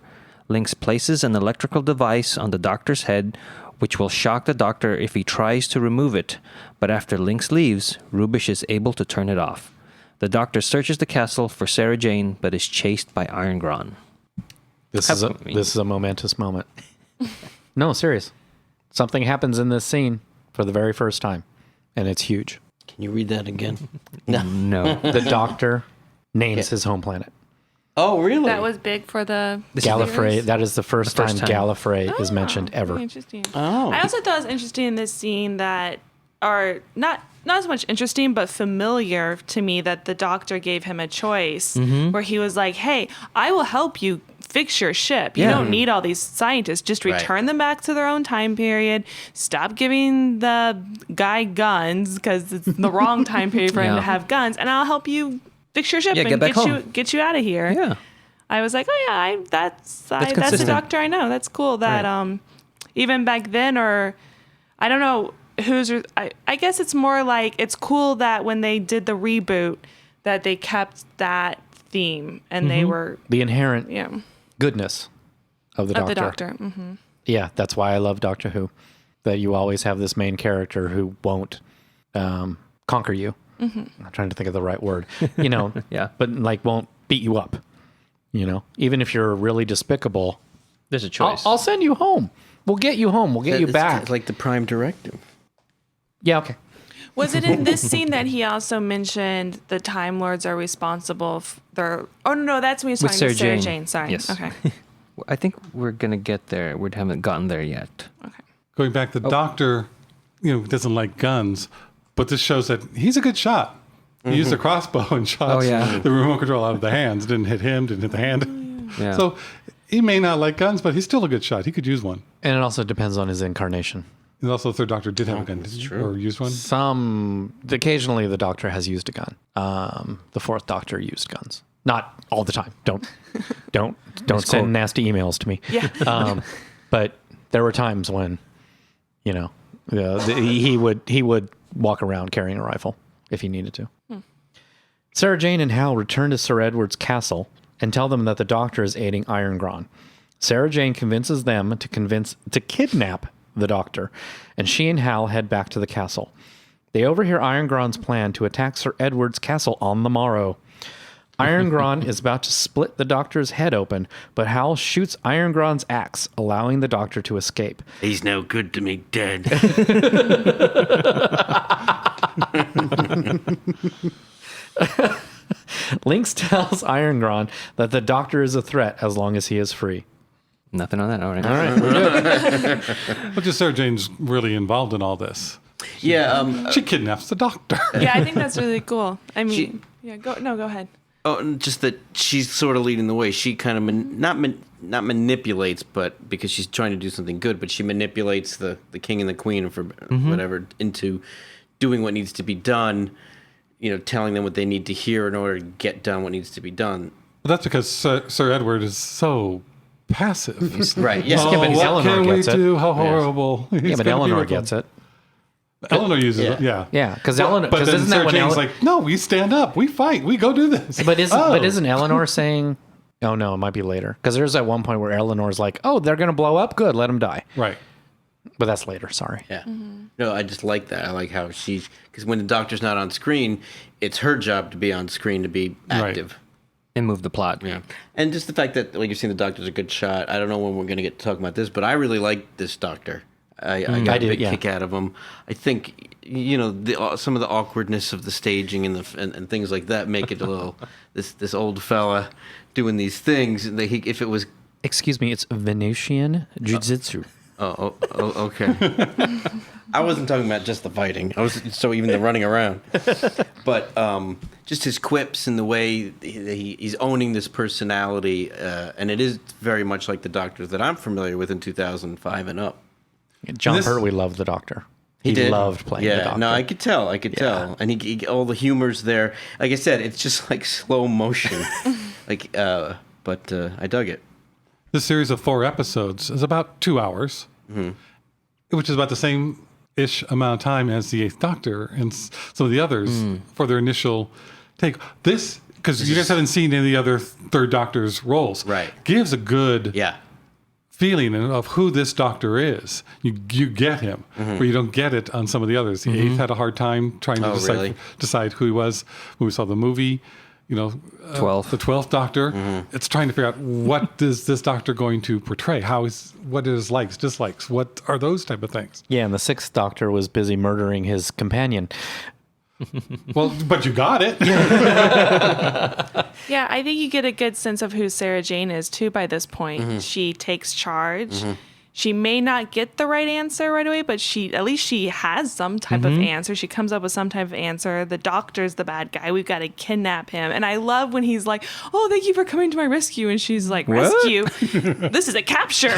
Linx places an electrical device on the doctor's head, which will shock the doctor if he tries to remove it. But after Linx leaves, Rubish is able to turn it off. The doctor searches the castle for Sarah Jane, but is chased by Irongron. This is a momentous moment. No, serious. Something happens in this scene for the very first time, and it's huge. Can you read that again? No. The doctor names his home planet. Oh, really? That was big for the Gallifrey. That is the first first time time. Gallifrey is mentioned ever. Interesting. Oh. I also thought it was interesting in this scene that, or not as much interesting, but familiar to me that the doctor gave him a choice where he was like, "Hey, I will help you fix your ship. You Yeah. don't need all these scientists. Just Right. return them back to their own time period. Stop giving the guy guns because it's the wrong time period for him Yeah. to have guns, and I'll help you fix your ship Yeah, and get back home. get you out of here." Yeah. I was like, oh yeah, that's the consistent. doctor I know. That's cool. That Right. Even back then, or I don't know I guess it's more like it's cool that when they did the reboot, that they kept that theme and they were The inherent goodness of the of doctor. the doctor. Hmm. Yeah, that's why I love Doctor Who. That you always have this main character who won't conquer you. I'm trying to think of the right word. Yeah. But like won't beat you up. Even if you're really despicable, There's a choice. I'll send you home. We'll get you home. We'll get you back. It's like the Prime Directive. Yeah, okay. Was it in this scene that he also mentioned the Time Lords are responsible for their? Oh no, that's when he was talking to Sarah Jane. Sorry. Yes. Okay. I think we're going to get there. We haven't gotten there yet. Okay. Going back, the doctor, doesn't like guns, but this shows that he's a good shot. He used a crossbow and shot the remote control out of the hands. Didn't hit him, didn't hit the hand. Yeah. So he may not like guns, but he's still a good shot. He could use one. And it also depends on his incarnation. And also, the third Doctor did have a gun, didn't he? Or used one? Occasionally the Doctor has used a gun. The fourth Doctor used guns. Not all the time. Don't send nasty emails to me. Yeah. But there were times when, he would walk around carrying a rifle if he needed to. Sarah Jane and Hal return to Sir Edward's castle and tell them that the Doctor is aiding Irongron. Sarah Jane convinces them to kidnap the Doctor, and she and Hal head back to the castle. They overhear Irongron's plan to attack Sir Edward's castle on the morrow. Irongron is about to split the Doctor's head open, but Hal shoots Irongron's axe, allowing the Doctor to escape. He's no good to me dead. Linx tells Irongron that the Doctor is a threat as long as he is free. Nothing on that. All right. All right, we're good. But just Sarah Jane's really involved in all this. Yeah. She kidnaps the Doctor. Yeah, I think that's really cool. I mean, go ahead. Oh, and just that she's sort of leading the way. She kind of not manipulates, but because she's trying to do something good, but she manipulates the king and the queen for whatever into doing what needs to be done. Telling them what they need to hear in order to get done what needs to be done. Well, that's because Sir Edward is so passive. Right. Yeah. Yeah, but what Eleanor can we gets it. do? How horrible. Yeah, but Eleanor gets it. Eleanor uses it. Yeah. Yeah, because Eleanor. But then isn't Sarah that when Jane's like, no, we stand up, we fight, we go do this. But isn't Eleanor saying? Oh no, it might be later. Because there's at one point where Eleanor's like, "Oh, they're gonna blow up. Good, let them die." Right. But that's later. Sorry. Yeah. No, I just like that. I like how because when the Doctor's not on screen, it's her job to be on screen, to be active. Right. And move the plot. Yeah. And just the fact that, like you're saying, the Doctor's a good shot. I don't know when we're going to get to talk about this, but I really like this Doctor. I got a big kick out of him. I think, some of the awkwardness of the staging and things like that make it a little, this old fella doing these things. And if it was... Excuse me, it's Venusian Jiu-Jitsu. Oh, okay. I wasn't talking about just the fighting. So even the running around. But just his quips and the way he's owning this personality, and it is very much like the Doctors that I'm familiar with in 2005 and up. John Pertwee loved the Doctor. He did. loved playing the Doctor. No, I could tell. And he all the humor's there. Like I said, it's just like slow motion. But I dug it. This series of 4 episodes is about 2 hours, which is about the same-ish amount of time as the 8th Doctor and some of the others for their initial take. This, because you guys haven't seen any of the other 3rd Doctor's roles, Right. gives a good Yeah. feeling of who this Doctor is. You get him, where you don't get it on some of the others. The 8th had a hard time trying to decide who he was when we saw the movie. 12th. The 12th Doctor. It's trying to figure out what is this Doctor going to portray? What is likes, dislikes? What are those type of things? Yeah, and the 6th Doctor was busy murdering his companion. Well, but you got it. Yeah, I think you get a good sense of who Sarah Jane is too by this point. She takes charge. She may not get the right answer right away, but at least she has some type of answer. She comes up with some type of answer. The Doctor's the bad guy. We've got to kidnap him. And I love when he's like, "Oh, thank you for coming to my rescue." And she's like, "Rescue? This is a capture."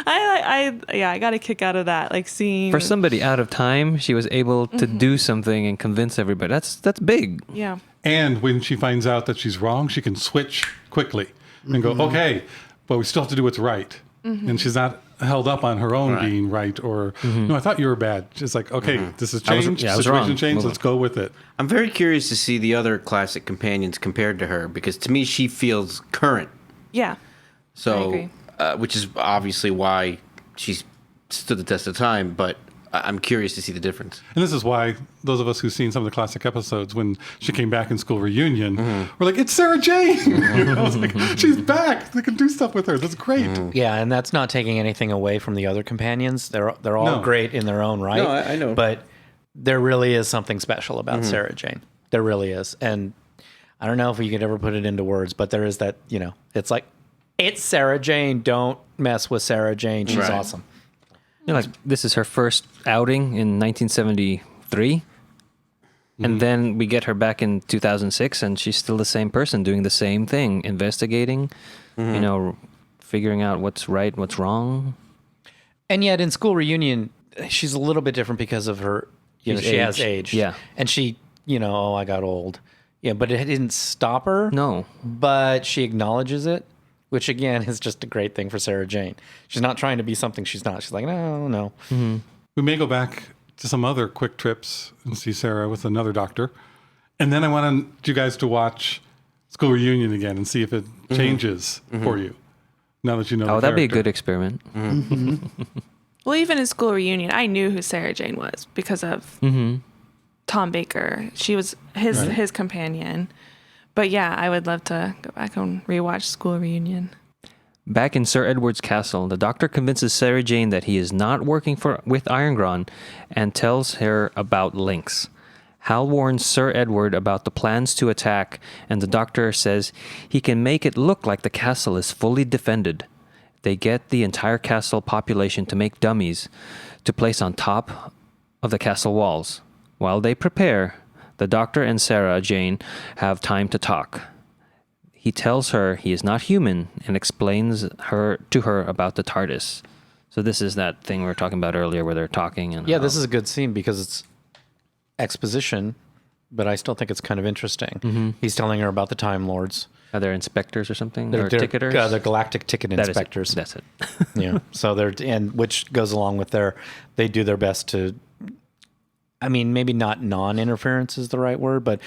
I got a kick out of that. Like seeing For somebody out of time, she was able to do something and convince everybody. That's big. Yeah. And when she finds out that she's wrong, she can switch quickly and go, okay, but we still have to do what's right. And she's not held up on her own being right or, no, I thought you were bad. She's like, okay, this has changed. I was Situation wrong. changed. Let's go with it. I'm very curious to see the other classic companions compared to her, because to me she feels current. Yeah. So, agree. Which is obviously why she's stood the test of time, but I'm curious to see the difference. And this is why those of us who've seen some of the classic episodes, when she came back in School Reunion, we're like, it's Sarah Jane. I was like, she's back. They can do stuff with her. That's great. Yeah, and that's not taking anything away from the other companions. They're all great in their own right. No, I know. But there really is something special about Sarah Jane. There really is. And I don't know if we could ever put it into words, but there is that, it's like, it's Sarah Jane. Don't mess with Sarah Jane. She's awesome. This is her first outing in 1973. And then we get her back in 2006, and she's still the same person doing the same thing, investigating, figuring out what's right, what's wrong. And yet in School Reunion, she's a little bit different because of her, She's she has aged. aged. Yeah. And she, I got old. Yeah, but it didn't stop her. No. But she acknowledges it, which again is just a great thing for Sarah Jane. She's not trying to be something she's not. She's like, no. We may go back to some other quick trips and see Sarah with another doctor. And then I want you guys to watch School Reunion again and see if it changes for you. Now that you know Oh, the that'd be a character. good experiment. Well, even in School Reunion, I knew who Sarah Jane was because of Tom Baker. She was his companion. But yeah, I would love to go back and rewatch School Reunion. Back in Sir Edward's castle, the doctor convinces Sarah Jane that he is not working with Irongron and tells her about Linx. Hal warns Sir Edward about the plans to attack, and the doctor says he can make it look like the castle is fully defended. They get the entire castle population to make dummies to place on top of the castle walls. While they prepare, the doctor and Sarah Jane have time to talk. He tells her he is not human and explains to her about the Tardis. So this is that thing we were talking about earlier where they're talking. And Yeah, this is a good scene because it's exposition, but I still think it's kind of interesting. He's telling her about the Time Lords. Are there inspectors or something? They're or ticketers? They're galactic ticket That is it. inspectors. That's it. Yeah. So which goes along with they do their best to, I mean, maybe not non-interference is the right word, but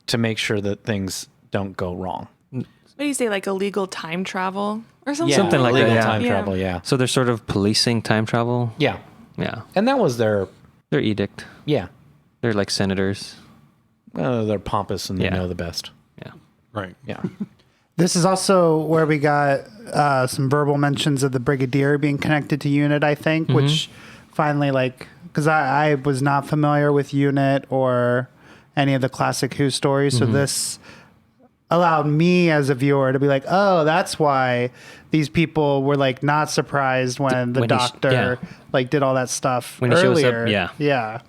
to make sure that things don't go wrong. What do you say, like illegal time travel or something? Yeah, Something like illegal that, yeah. time Yeah. travel, yeah. So they're sort of policing time travel? Yeah. Yeah. And that was their edict. yeah. They're like senators. They're pompous and they Yeah. know the best. Yeah. Right. Yeah. This is also where we got some verbal mentions of the Brigadier being connected to Unit, I think, which finally, because I was not familiar with Unit or any of the classic Who stories. So this allowed me as a viewer to be like, oh, that's why these people were not surprised when the when he sh- doctor did all that stuff When he shows up, earlier. yeah. Yeah.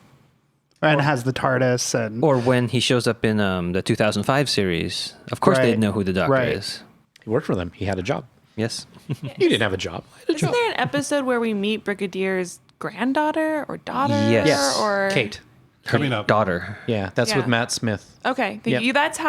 And it has the TARDIS and Or when he shows up in the 2005 series. Of course Right. they'd know who the doctor Right. is. He worked for them. He had a job. Yes. You didn't have a job. I had a Isn't job. there an episode where we meet Brigadier's granddaughter or daughter? Yes. Or Kate. Coming up. Daughter. Yeah, that's Yeah. with Matt Smith. Okay, thank Yep. you. That's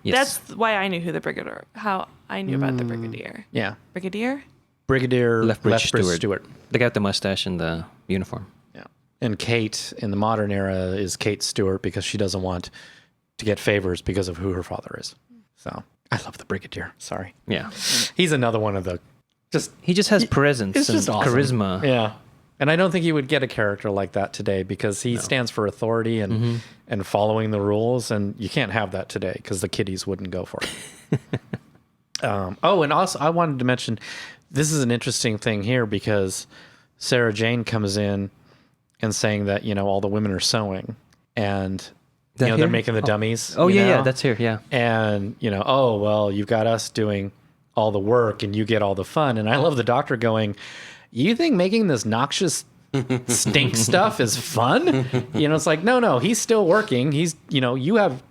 Yes. why I knew who the Brigadier. How I knew about the Brigadier. Yeah. Brigadier. Brigadier Lethbridge Lethbridge Stewart. The guy with the mustache and the uniform. Yeah. And Kate in the modern era is Kate Stewart because she doesn't want to get favors because of who her father is. So I love the Brigadier. Sorry. Yeah. He's another one of the He just has presence it's and just awesome. charisma. Yeah. And I don't think you would get a character like that today because he stands for authority and following the rules. And you can't have that today because the kiddies wouldn't go for it. And also I wanted to mention, this is an interesting thing here because Sarah Jane comes in and saying that, all the women are sewing and, That they're here? making the dummies. Oh, you yeah, know? that's here. Yeah. And, oh, well, you've got us doing all the work and you get all the fun. And I love the doctor going, you think making this noxious stink stuff is fun? It's like, no, he's still working. He's, you have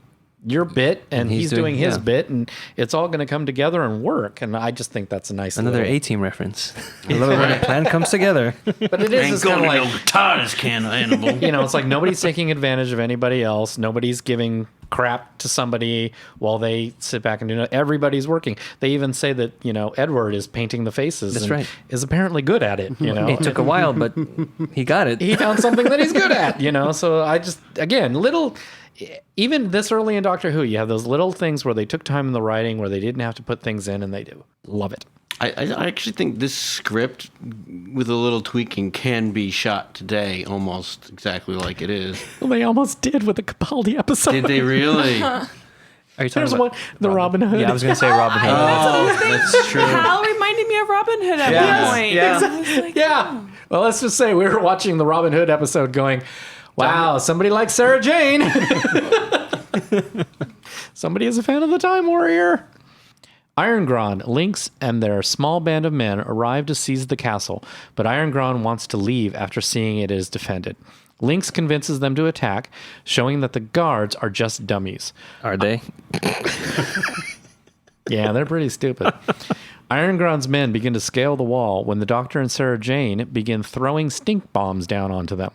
your bit and he's doing his bit and it's all going to come together and work. And I just think that's a nice Another little, A-Team reference. I love it when a plan comes together. but it is it's kind of like, TARDIS cannibal. it's like nobody's taking advantage of anybody else. Nobody's giving crap to somebody while they sit back and do it. Everybody's working. They even say that, Edward is painting the faces. That's and right. is apparently good at it, It took a while, but he got it. He found something that he's good at, So I just, again, even this early in Doctor Who, you have those little things where they took time in the writing where they didn't have to put things in and they do. Love it. I actually think this script, with a little tweaking, can be shot today almost exactly like it is. Well, they almost did with the Capaldi episode. Did they really? Are you talking There's about one, the Robin Hood. Yeah, I was going to say Robin Hood. That's true. Hal reminded me of Robin Hood at Yes, one point. yeah. I was like, Yeah. Well, let's just say we were watching the Robin Hood episode going, wow, somebody likes Sarah Jane. Somebody is a fan of the Time Warrior. Irongron, Linx, and their small band of men arrive to seize the castle, but Irongron wants to leave after seeing it is defended. Linx convinces them to attack, showing that the guards are just dummies. Are they? Yeah, they're pretty stupid. Irongron's men begin to scale the wall when the Doctor and Sarah Jane begin throwing stink bombs down onto them.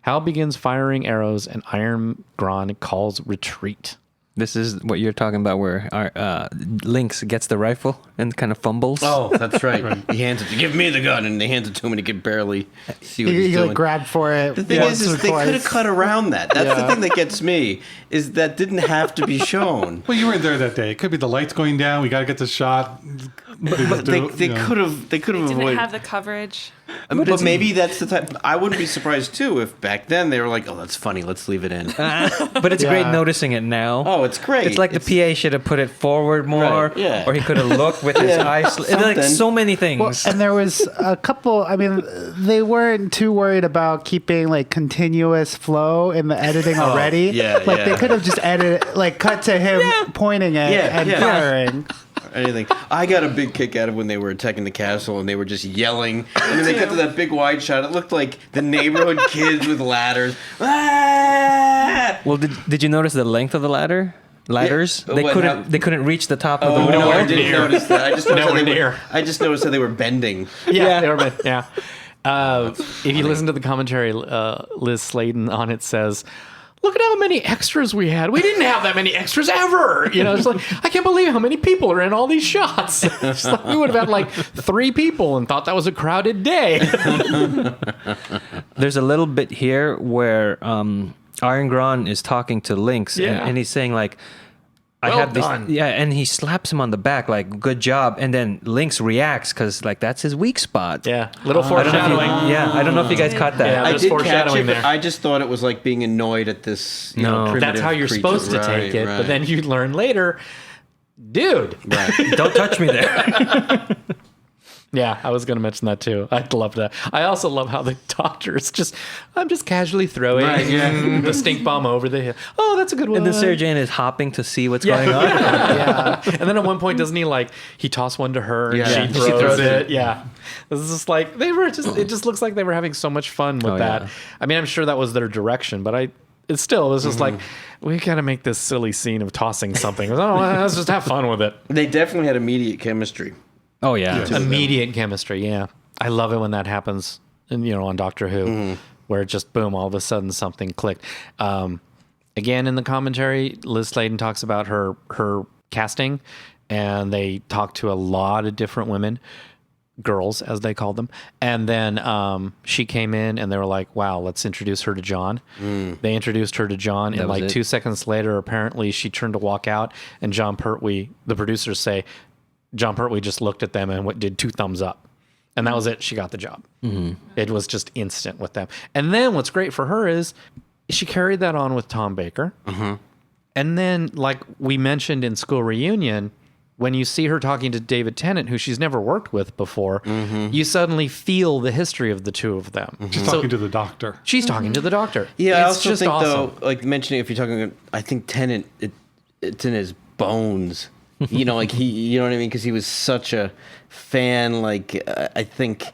Hal begins firing arrows, and Irongron calls retreat. This is what you're talking about, where our Linx gets the rifle and kind of fumbles. Oh, that's right. He hands it to give me the gun, and he hands it to him, and he can barely see what he's He doing. like grabbed for it. The thing once is or they twice. could have cut around that. That's the thing that gets me, is that didn't have to be shown. Well, you weren't there that day. It could be the lights going down. We got to get the shot. But they could have Didn't avoided. have the coverage. But maybe that's the type. I wouldn't be surprised too if back then they were like, "Oh, that's funny. Let's leave it in." But it's great noticing it now. Oh, it's great. It's like the PA should have put it forward more, Right, yeah. or he could have looked with his eyes. It's like something. so many things. Well, and there was a couple. I mean, they weren't too worried about keeping like continuous flow in the editing already. yeah, like yeah. they could have just edited, like cut to him pointing it Yeah, and yeah. firing. Anything. I got a big kick out of when they were attacking the castle and they were just yelling. And then they cut to that big wide shot. It looked like the neighborhood kids with ladders. Ah! Well, did you notice the length of the ladders? Yeah. They What, couldn't how- they couldn't reach the top of the Oh, window. no, I didn't notice that. I just noticed, Nowhere how they near. were, I just noticed how they were bending. Yeah, they were, yeah. If you listen to the commentary, Liz Sladen on it says, "Look at how many extras we had. We didn't have that many extras ever." You know, it's like, I can't believe how many people are in all these shots. It's like we would have had like 3 people and thought that was a crowded day. There's a little bit here where Irongron is talking to Linx, Yeah. and he's saying like, "I Well have this," done. yeah, and he slaps him on the back like, "Good job," and then Linx reacts because like that's his weak spot. Yeah, little I don't know if you- foreshadowing. yeah, I don't know if you guys caught that. Yeah. I There's did catch foreshadowing it, but there. I just thought it was like being annoyed at this. You know, No. primitive That's how you're creature. supposed to Right, take it. right. But then you learn later, dude. Right. Don't touch me there. Yeah, I was going to mention that too. I love that. I also love how the Doctor is I'm just casually throwing Right, yeah. the stink bomb over the hill. Oh, that's a good one. And then Sarah Jane is hopping to see what's going on. Yeah. And then at one point, doesn't he toss one to her and Yeah. she Yeah. throws, She throws it? it. Yeah. This is just like, it just looks like they were having so much fun with Oh, that. yeah. I mean, I'm sure that was their direction, but it was just like, we got to make this silly scene of tossing something. Oh, let's just have fun with it. They definitely had immediate chemistry. Oh yeah. Immediate chemistry, yeah. I love it when that happens, and on Doctor Who, where it just boom, all of a sudden something clicked. Again, in the commentary, Liz Sladen talks about her casting, and they talked to a lot of different women, girls as they called them, and then she came in, and they were like, "Wow, let's introduce her to John." They introduced her to John, and was like it. 2 seconds later, apparently she turned to walk out, and John Pertwee, the producers say, John Pertwee just looked at them and did 2 thumbs up. And that was it. She got the job. It was just instant with them. And then what's great for her is she carried that on with Tom Baker. And then, like we mentioned in School Reunion, when you see her talking to David Tennant, who she's never worked with before, you suddenly feel the history of the two of them. She's So talking to the doctor. she's talking to the Doctor. Yeah, I It's also just think awesome. though, like mentioning if you're talking, I think Tennant, it's in his bones. Like you know what I mean? Because he was such a fan. Like I think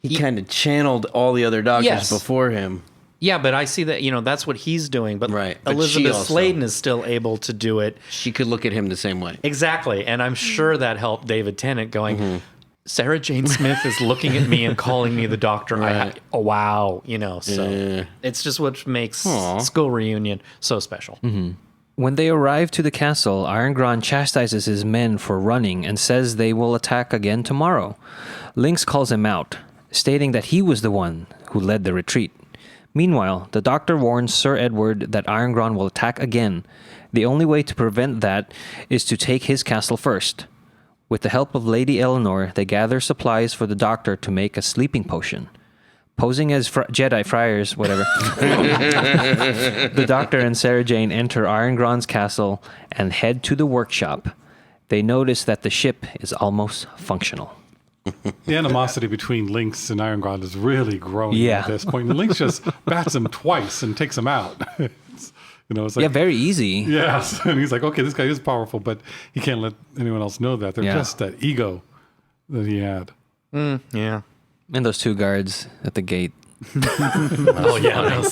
he kind of channeled all the other doctors Yes. before him. Yeah, but I see that, that's what he's doing. But Right, but she Elizabeth also- Sladen is still able to do it. She could look at him the same way. Exactly. And I'm sure that helped David Tennant going, Sarah Jane Smith is looking at me and calling me the Doctor. Right. Wow. So Yeah. it's just what makes Aw. School Reunion so special. When they arrive to the castle, Irongron chastises his men for running and says they will attack again tomorrow. Linx calls him out, stating that he was the one who led the retreat. Meanwhile, the Doctor warns Sir Edward that Irongron will attack again. The only way to prevent that is to take his castle first. With the help of Lady Eleanor, they gather supplies for the Doctor to make a sleeping potion. Posing as Jedi friars, whatever. The Doctor and Sarah Jane enter Irongron's castle and head to the workshop. They notice that the ship is almost functional. The animosity between Linx and Irongron is really growing Yeah. at this point. And Linx just bats him twice and takes him out. It's like, Yeah, very easy. yes. And he's like, okay, this guy is powerful, but he can't let anyone else know that. They're Yeah. just that ego that he had. Yeah. And those 2 guards at the gate. Oh, yeah.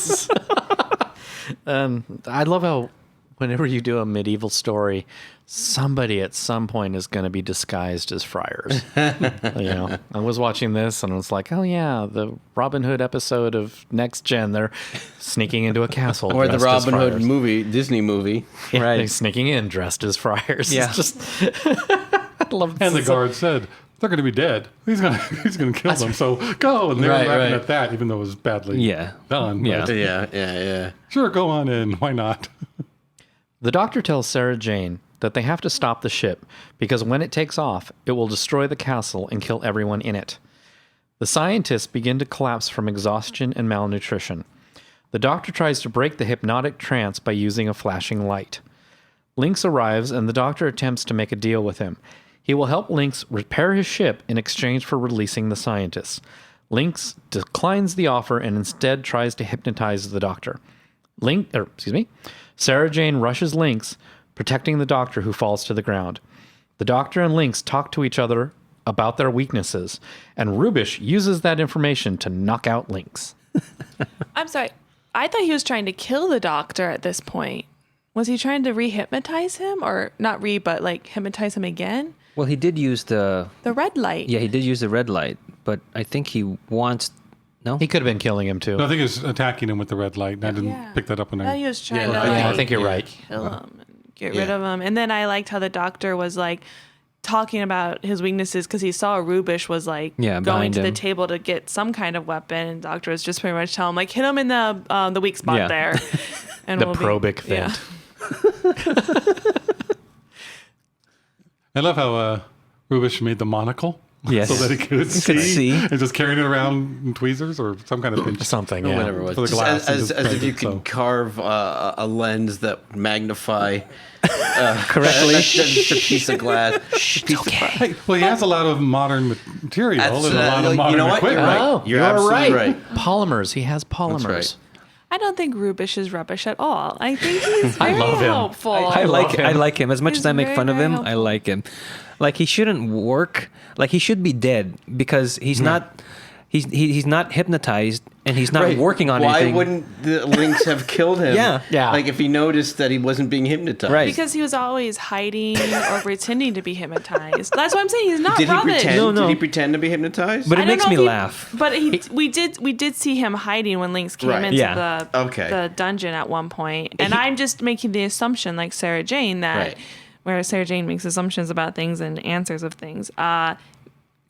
I love how whenever you do a medieval story, somebody at some point is going to be disguised as friars. I was watching this and I was like, oh yeah, the Robin Hood episode of Next Gen, they're sneaking into a castle. Or the dressed as Robin Hood friars. movie, Disney movie. Yeah, Right. they're sneaking in dressed as friars. Yeah. It's just, I love And the this. guard said, they're going to be dead. He's going to kill them. So go. And they were Right, laughing right. at that, even though it was badly Yeah. done. Yeah. But Yeah. sure, go on in. Why not? The doctor tells Sarah Jane that they have to stop the ship because when it takes off, it will destroy the castle and kill everyone in it. The scientists begin to collapse from exhaustion and malnutrition. The doctor tries to break the hypnotic trance by using a flashing light. Linx arrives and the doctor attempts to make a deal with him. He will help Linx repair his ship in exchange for releasing the scientists. Linx declines the offer and instead tries to hypnotize the doctor. Sarah Jane rushes Linx, protecting the doctor who falls to the ground. The doctor and Linx talk to each other about their weaknesses, and Rubish uses that information to knock out Linx. I'm sorry. I thought he was trying to kill the doctor at this point. Was he trying to re-hypnotize him? Or not but like hypnotize him again? Well, he did use the The red light. he did use the red light, but I think he wants no. He could have been killing him too. No, I think he was attacking him with the red light. And I didn't Yeah. pick that up when I thought I... he was trying to Yeah, like, I think you're right. kill him and get rid of him. And then I liked how the doctor was like talking about his weaknesses because he saw Rubish was like Yeah, going behind to the him. table to get some kind of weapon, and the doctor was just pretty much telling him like hit him in the weak spot Yeah. there. And The we'll be- probic yeah. vent. I love how Rubish made the monocle. Yes. So that he could see. And just carrying it around in tweezers or some kind of pinch. Something, Or yeah. Whatever it was. For the Just glass and as just if print you it, could so. carve a lens that would magnify Correctly. just a piece of glass. Hey, well, he has a lot of modern material and a lot of modern you know what? You're equipment. right. Oh, You're you're absolutely right. right. Polymers. He has polymers. right. I don't think Rubish is rubbish at all. I think he's I very love him. helpful. I like him. I like him as much He's as I make very, fun of very him. I helpful. like him. Like he shouldn't work. Like he should be dead because he's not. He's not hypnotized and he's not Right. working on Why anything. wouldn't the Linx have killed him? Yeah. Like if he noticed that he wasn't being hypnotized. Right. Because he was always hiding or pretending to be hypnotized. That's what I'm saying. He's not Did he rubbish. pretend? No, no. Did he pretend to be hypnotized? But I it don't makes know me if he- laugh. But we did see him hiding when Linx came Right. into Yeah. the dungeon at one point. And I'm just making the assumption, like Sarah Jane, that Right. where Sarah Jane makes assumptions about things and answers of things,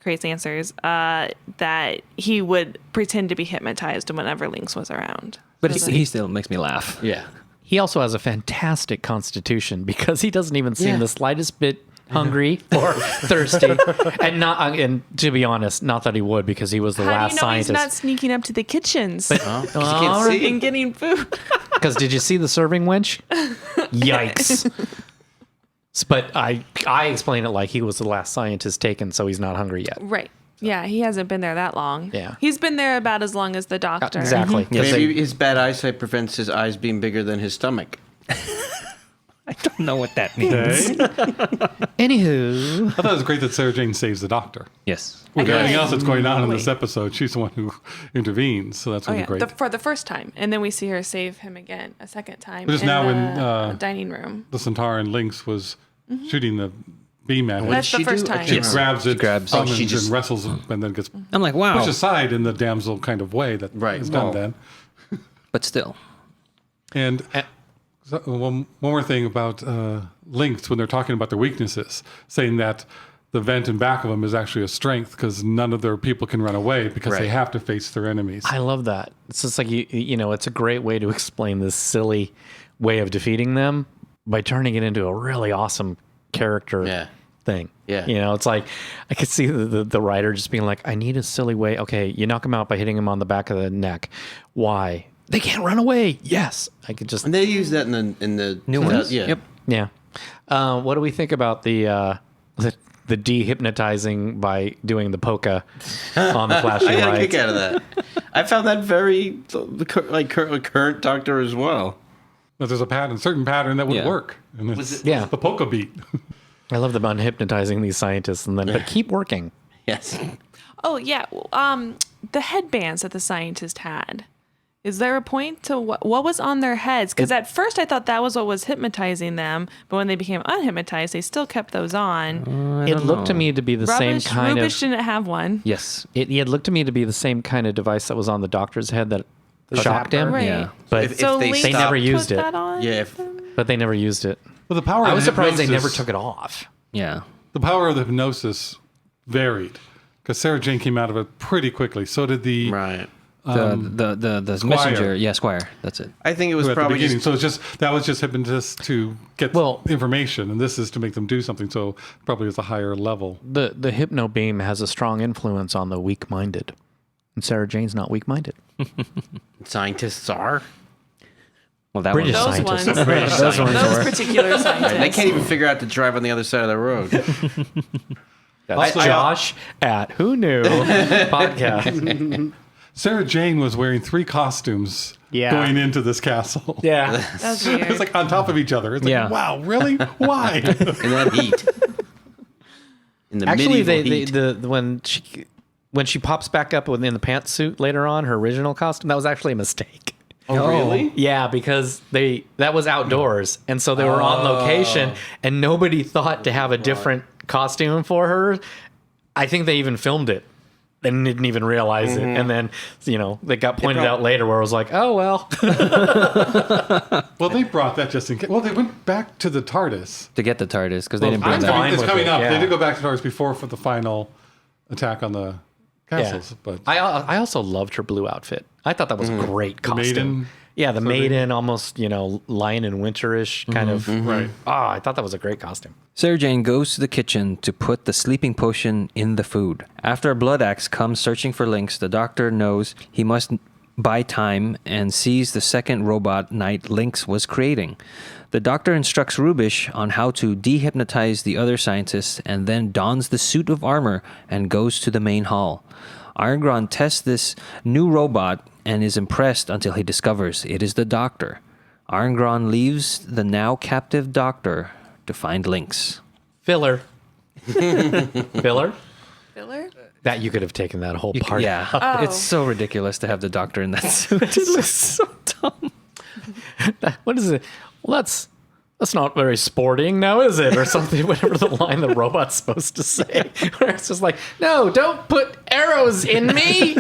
creates answers, that he would pretend to be hypnotized whenever Linx was around. But So he still makes me laugh. yeah. He also has a fantastic constitution because he doesn't even seem Yeah. the slightest bit hungry or thirsty. And to be honest, not that he would because he was the how last do you know scientist. he's not sneaking up to the kitchens Well, 'cause you can't see. and getting food? Because did you see the serving wench? Yikes. But I explain it like he was the last scientist taken, so he's not hungry yet. Right. Yeah, he hasn't been there that long. Yeah. He's been there about as long as the doctor. Exactly. Yes, Maybe his bad eyesight prevents his eyes being bigger than his stomach. I don't know what that means. Anywho. I thought it was great that Sarah Jane saves the doctor. Yes. With everything else that's going on in Wait. this episode, she's the one who intervenes. So that's Oh really yeah, great. for the first time, and then we see her save him again a second time. But just in now the when, dining room. The Sontaran Linx was shooting the beam at him. That's the she first do? time. She grabs it, grabs- summons, she just- and wrestles it, and then gets I'm like, wow. pushed aside in the damsel kind of way that Right. is done Well- then. But still. And so one more thing about Linx when they're talking about their weaknesses, saying that the vent in back of them is actually a strength because none of their people can run away because they Right. have to face their enemies. I love that. It's just like, you know, it's a great way to explain this silly way of defeating them by turning it into a really awesome character Yeah. thing. Yeah. You know, it's like, I could see the writer just being like, I need a silly way. Okay, you knock him out by hitting him on the back of the neck. Why? They can't run away. Yes. I could just, And they use that in the New ones? Yeah. Yep. yeah. What do we think about the dehypnotizing by doing the polka on the flashing I got a lights? kick out of that. I found that very like current Doctor as well. But there's a certain pattern that would Yeah. work. And it's Yeah. the polka beat. I love them unhypnotizing these scientists and then, but keep working. Yes. Oh yeah, the headbands that the scientist had. Is there a point to what was on their heads? Because at first I thought that was what was hypnotizing them, but when they became unhypnotized, they still kept those on. It looked to me to be the same kind Rubish of. didn't have one. Yes. It looked to me to be the same kind of device that was on the doctor's head that shocked him. Right. Yeah. But If So they Linx they never stopped- used put it. that on? Yeah, But they never used it. Well, the power. I of was the surprised they never hypnosis- took it off. Yeah. The power of the hypnosis varied because Sarah Jane came out of it pretty quickly. So did the right. The messenger. Yeah, Squire. That's it. I think it was who at the probably beginning. just So it's just that was just hypnotist to get information, and this is to make them do something. So probably it's a higher level. The hypno beam has a strong influence on the weak-minded, and Sarah Jane's not weak-minded. scientists are. Well, that British one. Those scientists. ones. Those ones Those were. particular scientists. They can't even figure out to drive on the other side of the road. That's Josh at Who Knew podcast. Sarah Jane was wearing 3 costumes going into this castle. Yeah. That's It's weird. like on top of each other. It's like, Yeah. wow, really? Why? In that heat. In the Actually, medieval heat. when she pops back up in the pantsuit later on, her original costume, that was actually a mistake. Oh, really? Yeah, because that was outdoors, and so they were on location, and nobody thought to have a different costume for her. I think they even filmed it and didn't even realize it, and then they got pointed out later where it was like, oh well. Well, they brought that just in case. Well, they went back to the Tardis. To get the Tardis because they didn't bring It's that. fine it's with coming it, up. yeah. They did go back to the Tardis before for the final attack on the castles. But I also loved her blue outfit. I thought that was a great costume. maiden Yeah, the maiden, almost lion and winterish kind of. right. I thought that was a great costume. Sarah Jane goes to the kitchen to put the sleeping potion in the food. After a blood axe comes searching for Linx, the doctor knows he must buy time and sees the second robot knight Linx was creating. The doctor instructs Rubish on how to dehypnotize the other scientists and then dons the suit of armor and goes to the main hall. Irongron tests this new robot and is impressed until he discovers it is the doctor. Irongron leaves the now captive doctor to find Linx. Filler. Filler? Filler? That you could have taken that whole part. Yeah, Oh. it's so ridiculous to have the doctor in that suit. It looks so dumb. What is it? Well, that's not very sporting now, is it? Or something, whatever the line the robot's supposed to say. Where it's just like, no, don't put arrows in me.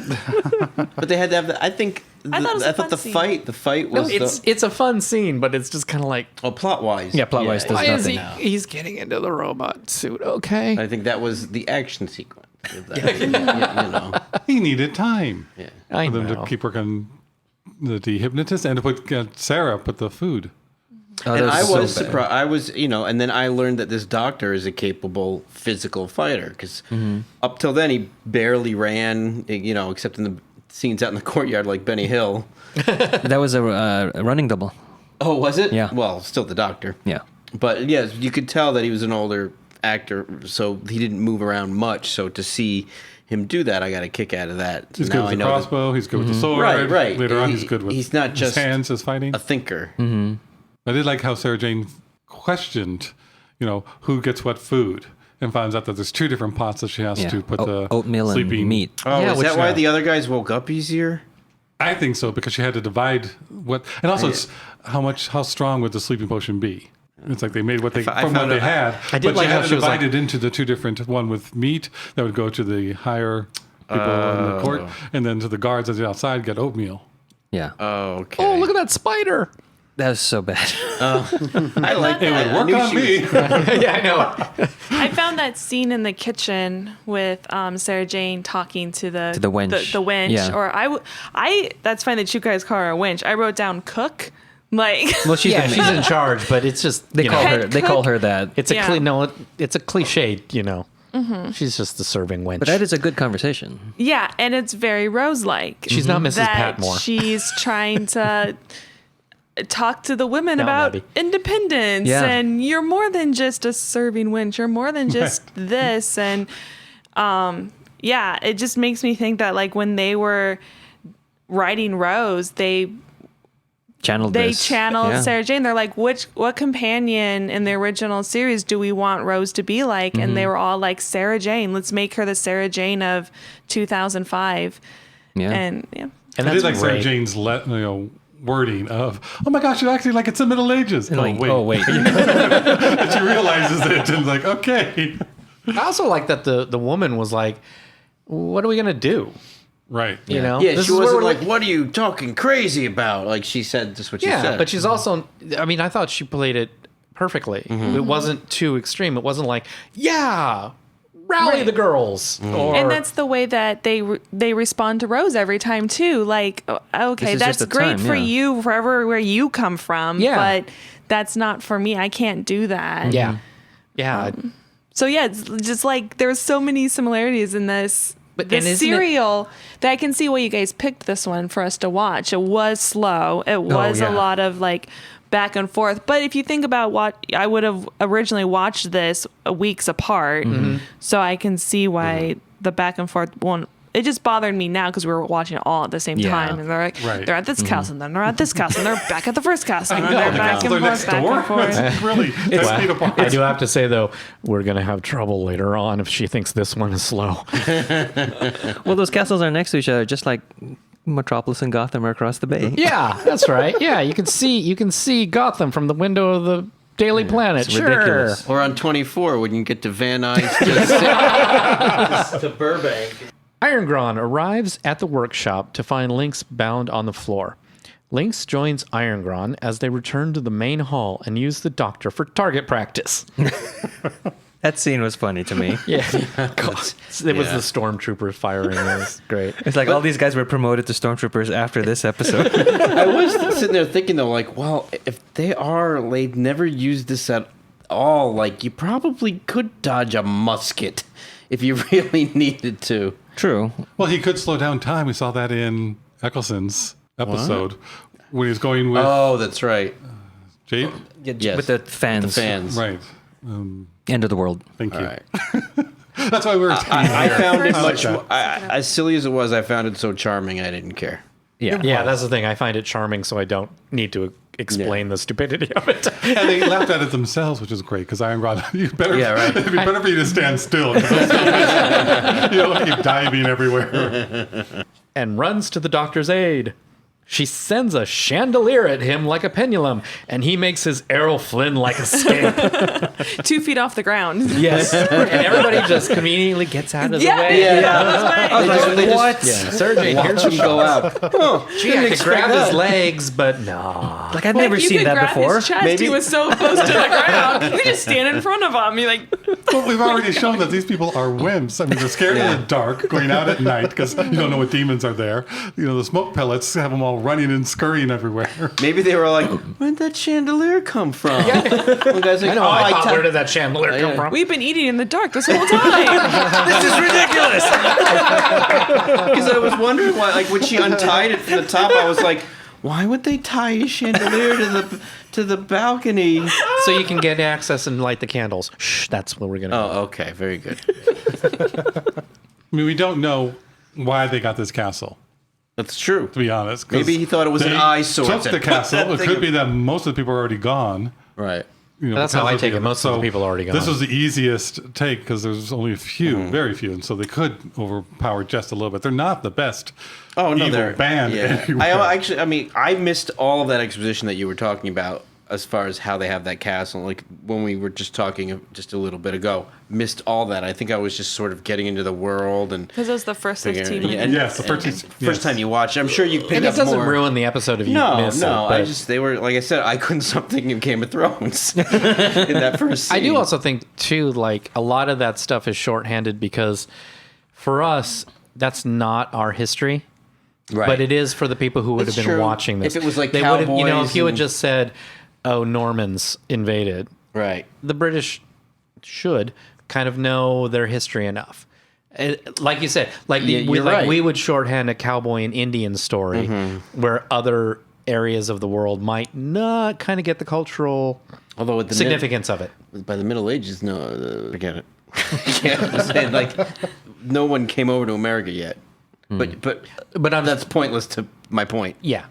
But they had to have the, I think I thought it was a fun the scene. fight was It's a fun scene, but it's just kind of like, plot wise. Yeah, plot-wise, there's why is nothing. he's getting into the robot suit, okay? I think that was the action sequence. Of that. you know. He needed time I for them know. to keep working the hypnotist and to put Sarah put the food. Oh, And that I so was bad. surprised. I was, and then I learned that this doctor is a capable physical fighter because up till then he barely ran, except in the scenes out in the courtyard like Benny Hill. That was a running double. Oh, was it? Yeah. Well, still the doctor. Yeah. But yes, you could tell that he was an older actor, so he didn't move around much. So to see him do that, I got a kick out of that. He's Now good with I the know that crossbow. He's good with the sword. Right. Later on, he's good with he's not just his hands, his fighting. a thinker. I did like how Sarah Jane questioned, who gets what food, and finds out that there's 2 different pots that she has Yeah. to put the Oatmeal and sleeping meat. Oh, Yeah, is which- that why the other guys woke up easier? I think so because she had to divide what, and also it's how strong would the sleeping potion be? It's like they made what they I from what found they out- had, I did but like she how had to she was divide like- it into the 2 different. One with meat that would go to the higher people in the court, and then to the guards as outside get oatmeal. Yeah. Oh, okay. Oh, look at that spider. That was so bad. I like It would work on me. Yeah, I know. I found that scene in the kitchen with Sarah Jane talking to the wench. The wench, Yeah. or I. That's fine that you guys call her a wench. I wrote down cook, like Well, she's Yeah, the she's main- in charge, but it's just They call Head her. They call cook? her that. It's a Yeah. it's a cliche, She's just the serving wench. But that is a good conversation. yeah, and it's very Rose-like. She's not Mrs. that Patmore. she's trying to talk to the women No, about Abby. independence, Yeah. and you're more than just a serving wench. You're more than just this, and yeah, it just makes me think that like when they were writing Rose, they Channeled this. channeled Yeah. Sarah Jane. They're like, what companion in the original series do we want Rose to be like? And they were all like, Sarah Jane. Let's make her the Sarah Jane of 2005. Yeah. And yeah. And I that's did like Sarah great. Jane's wording of, oh my gosh, it acting like it's the Middle Ages. And like, oh wait. And she realizes it and like, okay. I also like that the woman was like, what are we going to do? Right. You know? Yeah, This she is where wasn't we're like, what are you talking crazy about? Like she said just what she Yeah, said. but she's also, I mean, I thought she played it perfectly. It wasn't too extreme. It wasn't like, yeah, rally the girls. Or, And that's the way that they respond to Rose every time too. Like, okay, is that's just a great time, for yeah. you, forever where you come from. Yeah. But that's not for me. I can't do that. yeah. Yeah. So yeah, it's just like there's so many similarities in this. But- This and isn't it- serial that I can see why you guys picked this one for us to watch. It was slow. It was yeah. a lot of like back and forth. But if you think about what I would have originally watched this weeks apart, so I can see why the back and forth one. It just bothered me now because we were watching it all at the same Yeah. time, and they're like, Right. they're at this castle, and then they're at this castle, and they're back at the first castle, and I they're know, the back castle and they're forth, next back door. and forth. It's really 10 feet apart. I do have to say, though, we're going to have trouble later on if she thinks this one is slow. Well, those castles are next to each other, just like Metropolis and Gotham are across the bay. Yeah, that's right. Yeah, you can see Gotham from the window of the Daily Planet. it's Sure. ridiculous. or on 24 when you get to Van Nuys to Burbank. Irongron arrives at the workshop to find Linx bound on the floor. Linx joins Irongron as they return to the main hall and use the doctor for target practice. That scene was funny to me. Yeah. It was the stormtroopers firing. It was great. It's like all these guys were promoted to stormtroopers after this episode. I was sitting there thinking though, like, well, if they'd never used this at all, like you probably could dodge a musket if you really needed to. True. Well, he could slow down time. We saw that in Eccleston's episode when he's going with Oh, that's right. Jade. Yes. With the fans. The fans. Right. End of the world. Thank you. All right. That's why we were. I found it I like much. that. As silly as it was, I found it so charming. I didn't care. Yeah. Yeah, that's the thing. I find it charming, so I don't need to explain the stupidity of it. And they laughed at it themselves, which is great because Irongron, you better, Yeah, right. it'd be better for you to stand still. 'Cause you don't keep diving everywhere. And runs to the doctor's aid. She sends a chandelier at him like a pendulum, and he makes his Errol Flynn-like escape. 2 feet off the ground. Yes. And everybody just conveniently gets out of the Yeah, way. yeah, that's right. They just what? Yeah, Sergey, watch here's him your go out. Oh, She had to grab his legs, but no. Like, I've never Like, you seen could that grab before. His chest. Maybe- He was so close to the ground. You just stand in front of him. You're like, Well, we've already shown that these people are wimps. I mean, they're scared in the dark, going out at night because you don't know what demons are there. You know, the smoke pellets have them all running and scurrying everywhere. maybe they were like, "Where'd that chandelier come from?" One guy's like, I know. "Oh, I thought, I where did that chandelier come yeah. from? we've been eating in the dark this whole time. This is ridiculous. Because I was wondering why, like, when she untied it from the top, I was like, why would they tie a chandelier to the balcony? So you can get access and light the candles. Shh, that's what we're going to do. Oh, okay, very good. I mean, we don't know why they got this castle, That's true. to be honest. 'cause Maybe he thought it was an they eyesore took to the put castle. that It thing could up. be that most of the people are already gone. Right. You know, That's how because I of take the- it. Most of the people are already gone. This was the easiest take because there's only a few, very few, and so they could overpower just a little bit. They're not the best. Oh no, evil they're band. Yeah. anywhere. I mean, I missed all of that exposition that you were talking about as far as how they have that castle. Like when we were just talking just a little bit ago, missed all that. I think I was just sort of getting into the world and Because it was the first 15 figuring. minutes. and- Yes, the first- and yes. first time you watch it. I'm sure you picked and up it doesn't more. ruin the episode if you No, miss it. no. but They were like I said. I couldn't stop thinking of Game of Thrones in that first scene. I do also think, too, like, a lot of that stuff is shorthanded because for us, that's not our history. right. But it is for the people who would That's have been true. watching this. If it was like they would have, cowboys if you had and- just said, "Oh, Normans invaded," right. the British should kind of know their history enough. Like you said, like, Yeah, you're right. we would shorthand a cowboy and Indian story where other areas of the world might not kind of get the cultural Although at the significance of it. by the Middle Ages, no, forget it. Yeah, I'm saying, like no one came over to America yet. But that's pointless to my point. Yeah.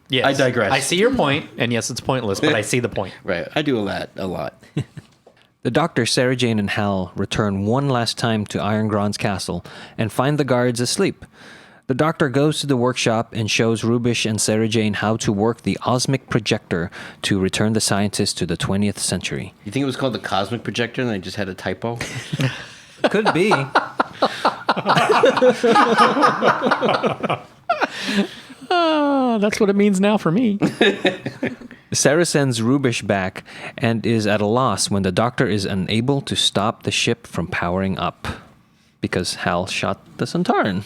Yes. I digress. I see your point, and yes, it's pointless, but I see the point. Right. I do a lot. The Doctor, Sarah Jane, and Hal return one last time to Irongron's castle and find the guards asleep. The doctor goes to the workshop and shows Rubish and Sarah Jane how to work the osmic projector to return the scientists to the 20th century. You think it was called the cosmic projector and they just had a typo? Could be. That's what it means now for me. Sarah sends Rubish back and is at a loss when the doctor is unable to stop the ship from powering up because Hal shot the Sontaran.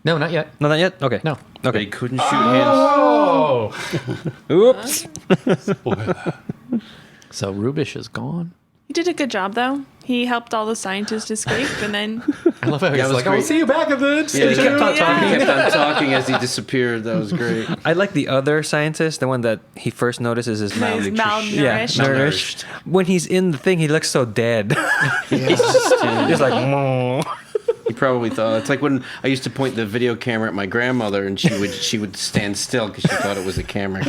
No, not yet. No, not yet? Okay. No. They Okay. couldn't shoot hands. Oh! Oops. So Rubish is gone. He did a good job, though. He helped all the scientists escape, and then I love how he's That was like, I'll great. see you back at the Yeah, he station. kept on talking. Yeah. He kept on talking as he disappeared. That was great. I like the other scientist, the one that he first notices is he's malnourished. malnourished. Malnourished. When he's in the thing, he looks so dead. He's like, "Mwah." He probably thought it's like when I used to point the video camera at my grandmother, and she would stand still because she thought it was a camera.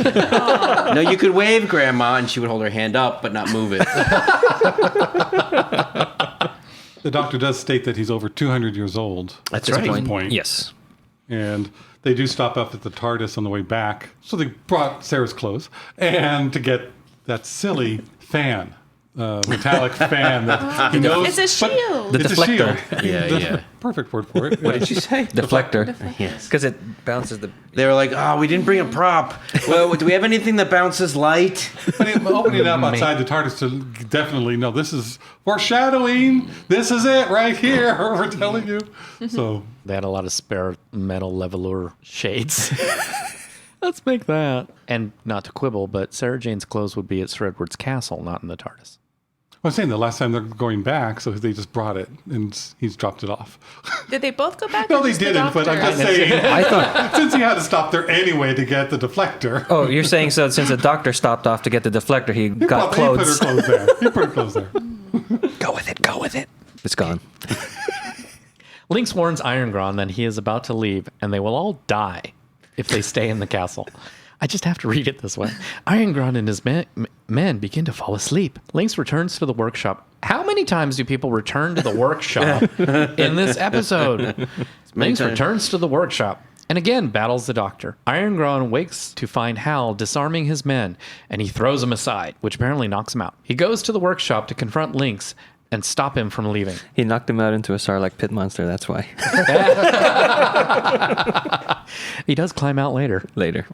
No, you could wave, Grandma, and she would hold her hand up but not move it. The doctor does state that he's over 200 years old. That's At this right. point. Yes. And they do stop up at the TARDIS on the way back. So they brought Sarah's clothes and to get that silly fan, metallic fan that he knows. it's a shield. The It's deflector. a shield. Yeah, yeah. Perfect word for it. What did you say? Deflector. Yes. Because it bounces the... They were like, "Oh, we didn't bring a prop. Well, do we have anything that bounces light?" But opening it up outside the TARDIS to definitely know this is foreshadowing. This is it right here. We're telling you. So They had a lot of spare metal leveler shades. Let's make that. And not to quibble, but Sarah Jane's clothes would be at Sir Edward's castle, not in the TARDIS. I was saying the last time they're going back, so they just brought it and he's dropped it off. Did they both go back? No, or they just the didn't, but I'm doctor? just saying, I thought... since he had to stop there anyway to get the deflector. Oh, you're saying so since the doctor stopped off to get the deflector, he got He put her clothes. clothes there. He put her clothes there. Go with it. Go with it. It's gone. Linx warns Irongron that he is about to leave, and they will all die if they stay in the castle. I just have to read it this way. Irongron and his men begin to fall asleep. Linx returns to the workshop. How many times do people return to the workshop in this episode? Linx times. returns to the workshop and again battles the doctor. Irongron wakes to find Hal disarming his men, and he throws him aside, which apparently knocks him out. He goes to the workshop to confront Linx and stop him from leaving. He knocked him out into a Sarlacc pit monster. That's why. He does climb out later. Later.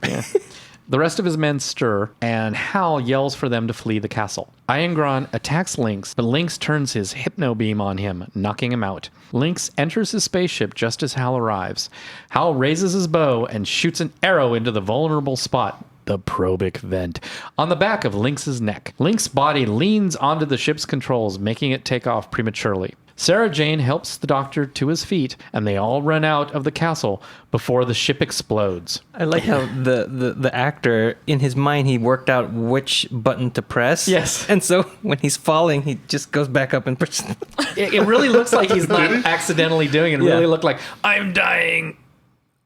The rest of his men stir, and Hal yells for them to flee the castle. Irongron attacks Linx, but Linx turns his hypno beam on him, knocking him out. Linx enters his spaceship just as Hal arrives. Hal raises his bow and shoots an arrow into the vulnerable spot, the probic vent, on the back of Lynx's neck. Lynx's body leans onto the ship's controls, making it take off prematurely. Sarah Jane helps the doctor to his feet, and they all run out of the castle before the ship explodes. I like how the actor, in his mind, he worked out which button to press. Yes. And so when he's falling, he just goes back up and presses. It really looks like he's not accidentally doing it. It Yeah. really looked like, I'm dying,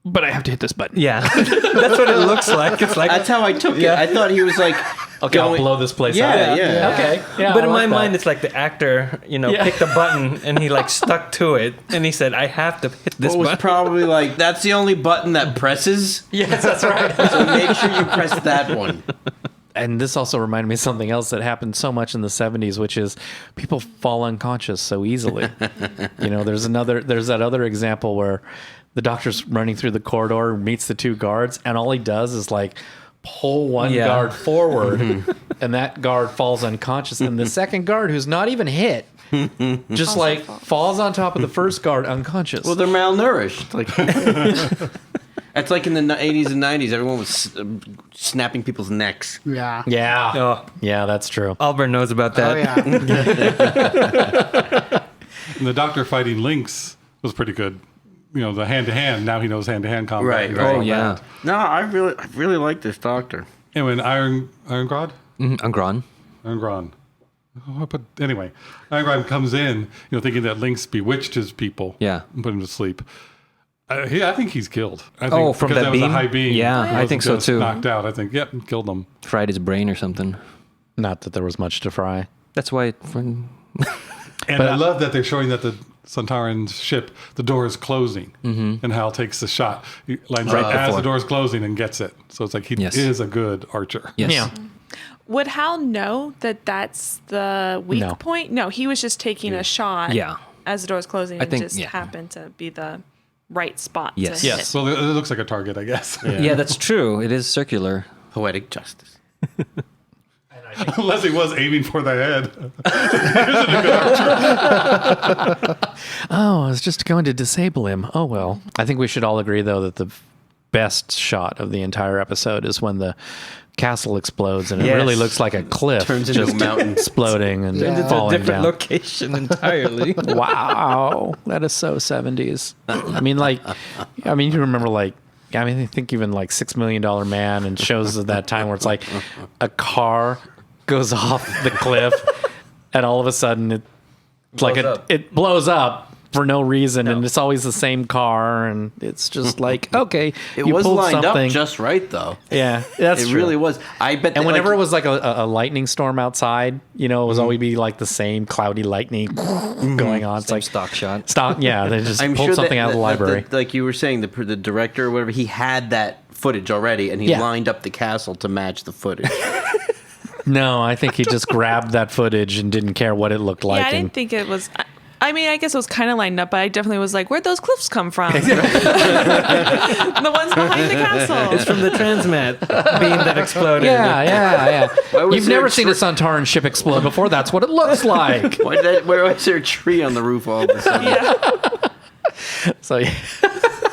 but I have to hit this button. Yeah. That's what it looks like. It's like... That's how I took Yeah. it. I thought he was like, Okay, I'll blow this place Yeah, out. yeah. Okay. Yeah, but I in my like mind, that. it's like the actor, Yeah. picked a button and he like stuck to it, and he said, "I have to hit this It was button." probably like, that's the only button that presses. Yes, that's right. So make sure you press that one. And this also reminded me of something else that happened so much in the 70s, which is people fall unconscious so easily. There's that other example where the doctor's running through the corridor, meets the two guards, and all he does is like pull one Yeah. guard forward, and that guard falls unconscious. And the second guard, who's not even hit, just like falls on top of the first guard unconscious. Well, they're malnourished. Like, that's like in the 80s and 90s. Everyone was snapping people's necks. Yeah. yeah. Oh, Yeah, that's true. Albert knows about that. Oh, yeah. And the doctor fighting Linx was pretty good. The hand-to-hand. Now he knows hand-to-hand combat. Right, He knows right. all Oh, yeah. that. No, I really like this doctor. And when Irongron? Angron. Irongron. But anyway, Irongron comes in, thinking that Linx bewitched his people. Yeah. And put him to sleep. I think he's killed. I think Oh, from because that was beam? a high beam. Yeah, It I wasn't think so, just too. Knocked out. I think, yep, killed him. Fried his brain or something. Not that there was much to fry. That's why. And I love that they're showing that the Sontaran ship, the door is closing, and Hal takes the shot. He lines up as the door is closing and gets it. So it's like he is a good archer. Yes. Yeah. Would Hal know that that's the weak point? No, he was just taking a shot as the door's closing and just happened to be the right spot to hit. Well, it looks like a target, I guess. Yeah, that's true. It is circular. Poetic justice. Unless he was aiming for the head. Oh, I was just going to disable him. Oh, well. I think we should all agree, though, that the best shot of the entire episode is when the castle explodes and it really looks like a cliff. Turns into a mountain. Exploding and It's a falling different down. location entirely. Wow. That is so 70s. I mean, you remember, I think even like $6 Million Man and shows of that time where it's like a car goes off the cliff and all of a sudden it blows up for no reason and it's always the same car and it's just like, okay, It you was pulled lined something. up just right, though. Yeah, that's It true. really was. I bet. And whenever it was like a lightning storm outside, it was always be like the same cloudy lightning going on. It's Same like stock shot. they just I'm pulled sure something out of the library. like you were saying, the director or whatever, he had that footage already, and he lined up the castle to match the footage. No, I think he just grabbed that footage and didn't care what it looked like. Yeah, I and didn't think it was. I mean, I guess it was kind of lined up, but I definitely was like, where'd those cliffs come from? The ones behind the castle. It's from the transmat beam that exploded. Yeah. was You've there never a seen a Sontaran ship explode before. That's what it looks like. Where was there a tree on the roof all of a sudden? So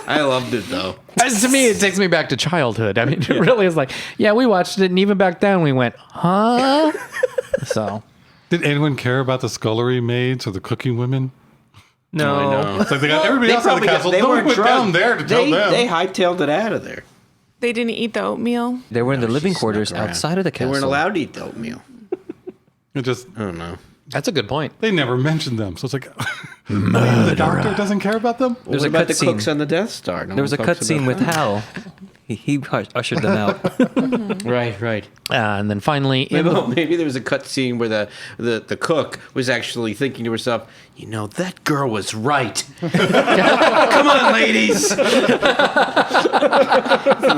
I loved it, though. to me, it takes me back to childhood. I mean, it really is like, yeah, we watched it, and even back then we went, huh? So. Did anyone care about the scullery maids or the cooking women? No. I know. It's like they got everybody else in the castle. They No weren't one went down drunk. there to tell them. They hightailed it out of there. They didn't eat the oatmeal. They were in the living She quarters snuck around. outside of the They castle. weren't allowed to eat the oatmeal. It just I don't know. That's a good point. they never mentioned them, so it's like the doctor doesn't care about them. There's What a about the cutscene. cooks on the Death Star? No There was a one talks cutscene about with Hal. He ushered them out. that. Right. And then finally, Maybe there was a cutscene where the cook was actually thinking to herself, that girl was right. Come on, ladies. And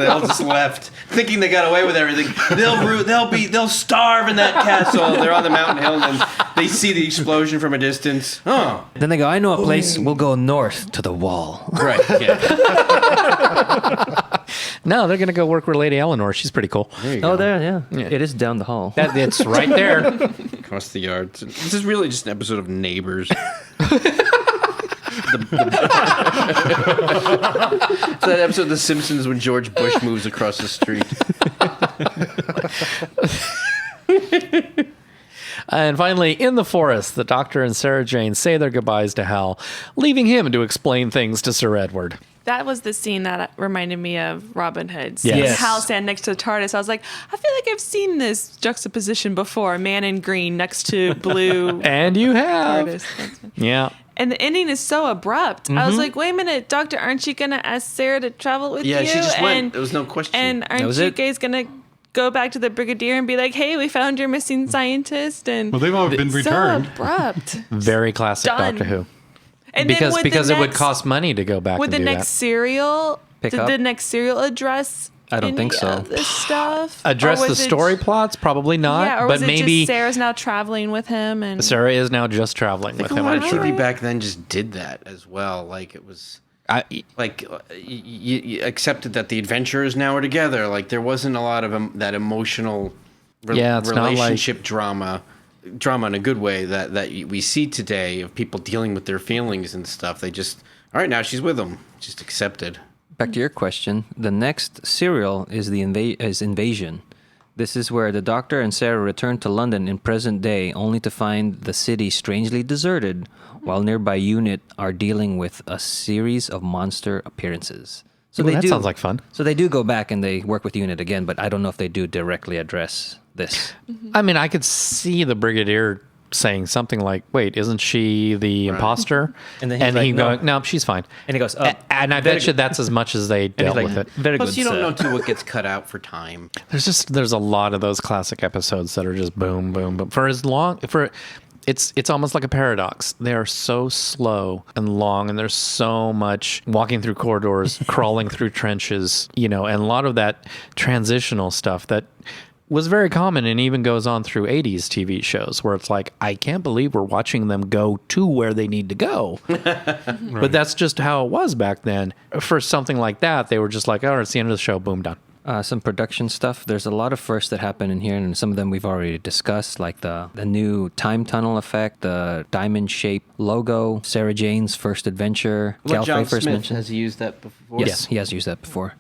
they all just left, thinking they got away with everything. They'll starve in that castle. They're on the mountain hill, and they see the explosion from a distance. Oh, Then they go, I know a place. We'll go north to the wall. right. Yeah. no, they're going to go work with Lady Eleanor. She's pretty cool. There you Oh, go. there, yeah. It is down the hall. It's right there. Across the yard. This is really just an episode of Neighbors. It's that episode of The Simpsons when George Bush moves across the street. And finally, in the forest, the Doctor and Sarah Jane say their goodbyes to Hal, leaving him to explain things to Sir Edward. That was the scene that reminded me of Robin Hood. Yes. Seeing Yes. Hal stand next to the TARDIS. I was like, I feel like I've seen this juxtaposition before. Man in green next to blue And you have. TARDIS. Yeah. And the ending is so abrupt. I was like, wait a minute, Doctor, aren't you going to ask Sarah to travel with Yeah, you? she just went. And, There was no question. and aren't was you it. guys going to go back to the Brigadier and be like, hey, we found your missing scientist? And Well, they've all been so returned. abrupt. Very classic Done. Doctor Who. And then would the Because it would next- cost money to go back Would and the do next that. serial, Pick did up? the next serial address I don't think any so. of this stuff? Address Or the was it story plots? Probably not. Yeah, or but was it maybe just Sarah's now traveling with him? And Sarah is now just traveling with a him. lot I'm of sure. TV back then just did that as well. Like it was like you accepted that the adventurers now are together. Like there wasn't a lot of that emotional Yeah, it's not like- relationship drama in a good way that we see today of people dealing with their feelings and stuff. They just, all right, now she's with them. Just accepted. Back to your question, the next serial is Invasion. This is where the Doctor and Sarah return to London in present day, only to find the city strangely deserted, while nearby unit are dealing with a series of monster appearances. So Ooh, that sounds like fun. So they do go back and they work with unit again, but I don't know if they do directly address this. I mean, I could see the Brigadier saying something like, wait, isn't she the imposter? And then he's like, he "No." going, no, she's fine. And he goes, and I bet you that's as much as they and he's dealt like, with it. very Plus, good, you don't sir." know too what gets cut out for time. There's a lot of those classic episodes that are just boom, boom, boom. For it's almost like a paradox. They are so slow and long, and there's so much walking through corridors, crawling through trenches, and a lot of that transitional stuff that was very common and even goes on through 80s TV shows where it's like, I can't believe we're watching them go to where they need to go. But that's just how it was back then. For something like that, they were just like, oh, it's the end of the show, boom, done. Some production stuff. There's a lot of firsts that happen in here, and some of them we've already discussed, like the new time tunnel effect, the diamond-shaped logo, Sarah Jane's first adventure. John first Smith mentioned. has he used that before? Yes, he has used that before.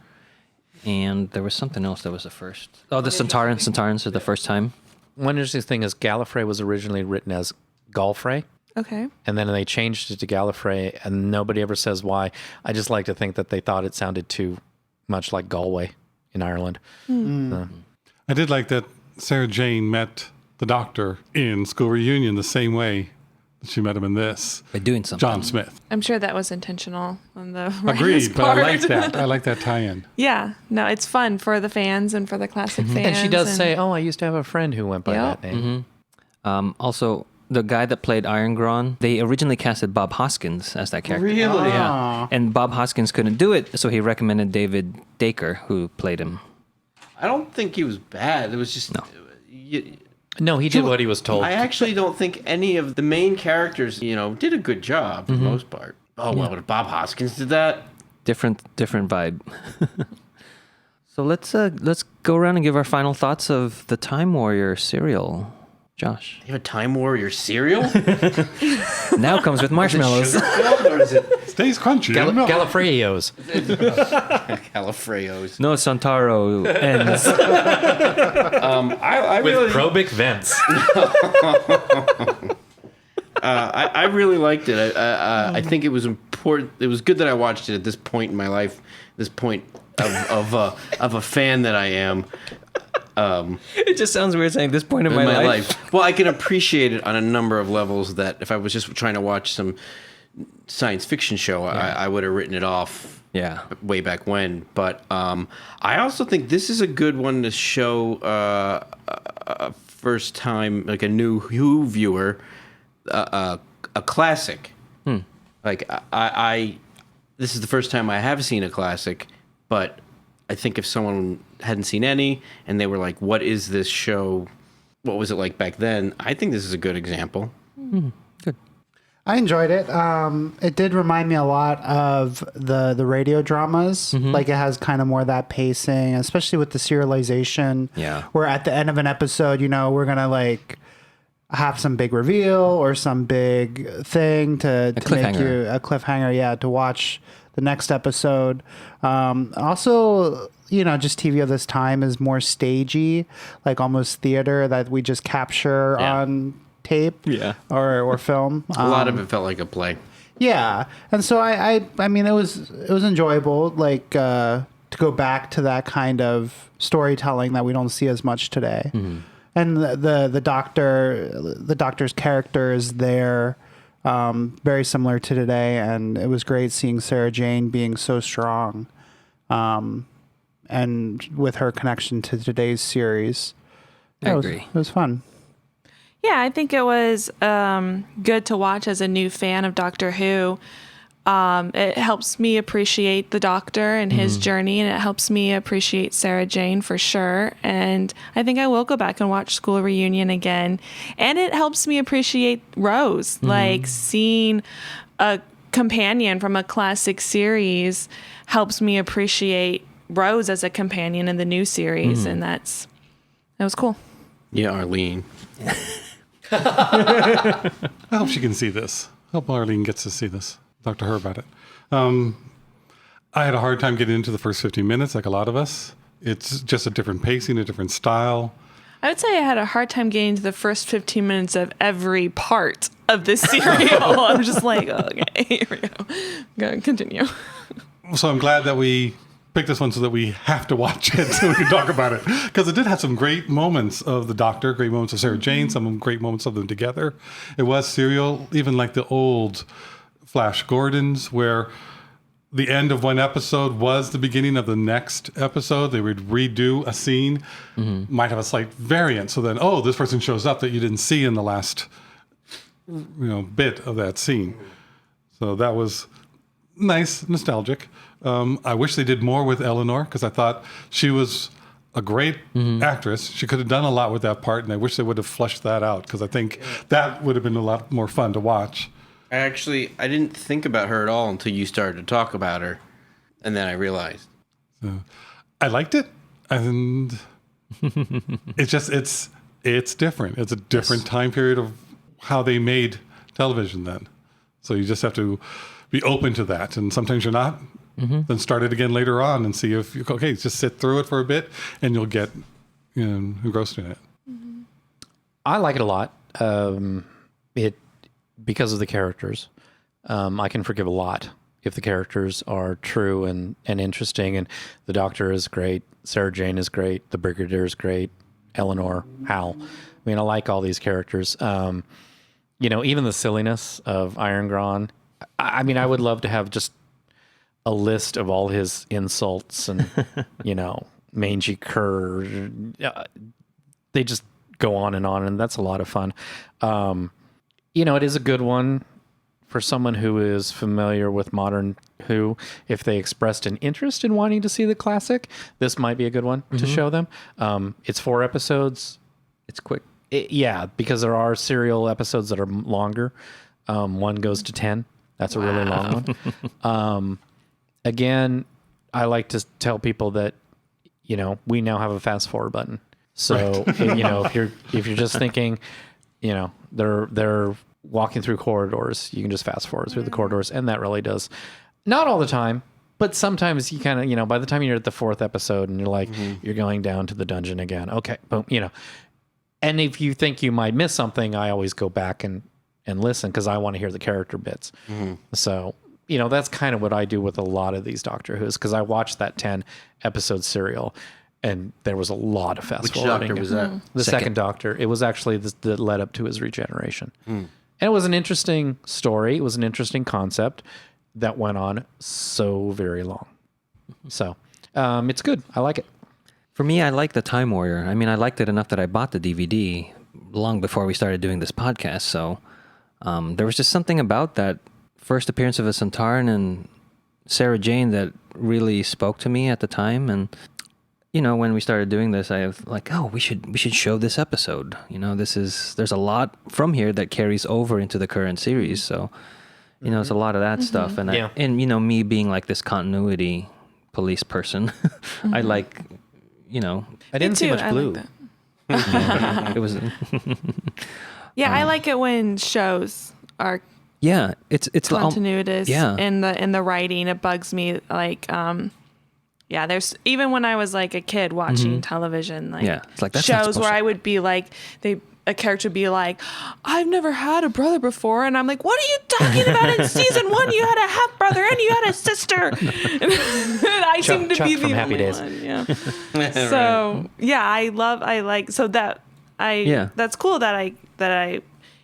And there was something else that was the first. Oh, the Sontaran. Sontarans are the first time. One interesting thing is Gallifrey was originally written as Gallifrey. Okay. And then they changed it to Gallifrey, and nobody ever says why. I just like to think that they thought it sounded too much like Galway in Ireland. I did like that Sarah Jane met the Doctor in School Reunion the same way that she met him in this. By doing something. John Smith. I'm sure that was intentional on the Agreed, writer's but I part. like that. I like that tie-in. Yeah. No, it's fun for the fans and for the classic fans. And she does say, oh, I used to have a friend who went by Yep. that name. Also, the guy that played Irongron, they originally casted Bob Hoskins as that character. Really? Yeah. And Bob Hoskins couldn't do it, so he recommended David Dacre, who played him. I don't think he was bad. It was just... No. No, he did what he was told. I actually don't think any of the main characters, did a good job for the most part. Oh, well, if Bob Hoskins did that... Different vibe. So let's go around and give our final thoughts of the Time Warrior serial. Josh. You have a Time Warrior cereal? Now comes with marshmallows. Or is it Stays crunchy. I don't know. Gallifreyos. Calafreos? No, Sontaro ends. I With really... probic vents. I really liked it. I think it was important. It was good that I watched it at this point in my life, this point of a fan that I am. It just sounds weird saying this point in my life. Well, I can appreciate it on a number of levels that if I was just trying to watch some science fiction show, I would have written it off way back when. But I also think this is a good one to show a first time, like a new Who viewer, a classic. Like I this is the first time I have seen a classic, but I think if someone hadn't seen any and they were like, what is this show? What was it like back then? I think this is a good example. Good. I enjoyed it. It did remind me a lot of the radio dramas. Like it has kind of more of that pacing, especially with the serialization. Yeah. Where at the end of an episode, we're going to like have some big reveal or some big thing to make you a cliffhanger. To watch the next episode. Also, just TV of this time is more stagey, like almost theater that we just capture on tape or film. A lot of it felt like a play. Yeah. And so I mean, it was enjoyable, like, to go back to that kind of storytelling that we don't see as much today. And the doctor's character is there, very similar to today. And it was great seeing Sarah Jane being so strong. And with her connection to today's series. I agree. It was fun. Yeah, I think it was good to watch as a new fan of Doctor Who. It helps me appreciate the Doctor and his journey, and it helps me appreciate Sarah Jane for sure. And I think I will go back and watch School Reunion again. And it helps me appreciate Rose, like seeing a companion from a classic series helps me appreciate Rose as a companion in the new series, and that was cool. Yeah, Arlene. I hope she can see this. I hope Arlene gets to see this. Talk to her about it. I had a hard time getting into the first 15 minutes, like a lot of us. It's just a different pacing, a different style. I would say I had a hard time getting to the first 15 minutes of every part of this serial. I'm just like, okay, here we go. Go continue. So I'm glad that we picked this one so that we have to watch it so we can talk about it. Because it did have some great moments of the Doctor, great moments of Sarah Jane, some great moments of them together. It was serial, even like the old Flash Gordons, where the end of one episode was the beginning of the next episode. They would redo a scene, might have a slight variant. So then, this person shows up that you didn't see in the last bit of that scene. So that was nice, nostalgic. I wish they did more with Eleanor because I thought she was a great actress. She could have done a lot with that part, and I wish they would have fleshed that out because I think that would have been a lot more fun to watch. I didn't think about her at all until you started to talk about her, and then I realized. So, I liked it, and it's different. It's a different time period of how they made television then. So you just have to be open to that, and sometimes you're not. Then start it again later on and see if just sit through it for a bit, and you'll get engrossed in it. I like it a lot. Because of the characters. I can forgive a lot if the characters are true and interesting. And the Doctor is great. Sarah Jane is great. The Brigadier is great. Eleanor, Hal. I mean, I like all these characters. Even the silliness of Irongron. I mean, I would love to have just a list of all his insults and, mangy cur. They just go on, and that's a lot of fun. It is a good one for someone who is familiar with modern Who. If they expressed an interest in wanting to see the classic, this might be a good one to show them. It's 4 episodes. It's quick. Because there are serial episodes that are longer. One goes to 10. That's a really long one. Again, I like to tell people that, we now have a fast forward button. So, if you're just thinking, they're walking through corridors, you can just fast forward through the corridors, and that really does. Not all the time, but sometimes you kind of, by the time you're at the 4th episode and you're like, you're going down to the dungeon again. Okay, boom, And if you think you might miss something, I always go back and listen because I want to hear the character bits. So, that's kind of what I do with a lot of these Doctor Who's because I watched that 10 episode serial. And there was a lot of fast forwarding. Which Doctor was that? The second Doctor. It was actually the led up to his regeneration. And it was an interesting story. It was an interesting concept that went on so very long. So it's good. I like it. For me, I like the Time Warrior. I mean, I liked it enough that I bought the DVD long before we started doing this podcast. So there was just something about that first appearance of a Sontaran and Sarah Jane that really spoke to me at the time. And when we started doing this, I was like, oh, we should show this episode. There's a lot from here that carries over into the current series. So, it's a lot of that stuff. And me being like this continuity police person, I like, I didn't see much blue. It was. I like it when shows are. Yeah, it's continuous in the writing. It bugs me like. There's even when I was like a kid watching television, it's like that's shows where I would be like, a character would be like, I've never had a brother before, and I'm like, what are you talking about? In season 1, you had a half brother and you had a sister. And I seem to be the only one. Yeah. So that's cool that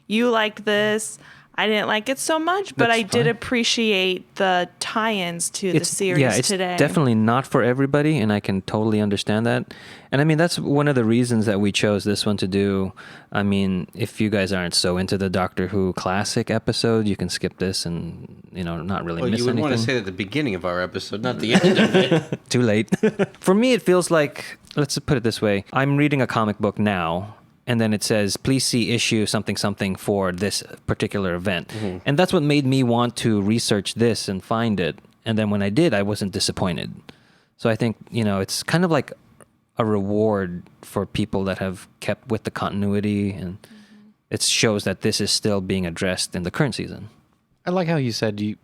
you liked this. I didn't like it so much, but I did appreciate the tie-ins to the series today. It's definitely not for everybody, and I can totally understand that. And I mean, that's one of the reasons that we chose this one to do. I mean, if you guys aren't so into the Doctor Who classic episode, you can skip this and, not really miss anything. You would want to say that at the beginning of our episode, not the end of it. Too late. For me, it feels like, let's put it this way. I'm reading a comic book now, and then it says, please see issue something something for this particular event. And that's what made me want to research this and find it. And then when I did, I wasn't disappointed. So I think, it's kind of like a reward for people that have kept with the continuity, and it shows that this is still being addressed in the current season. I like how you said you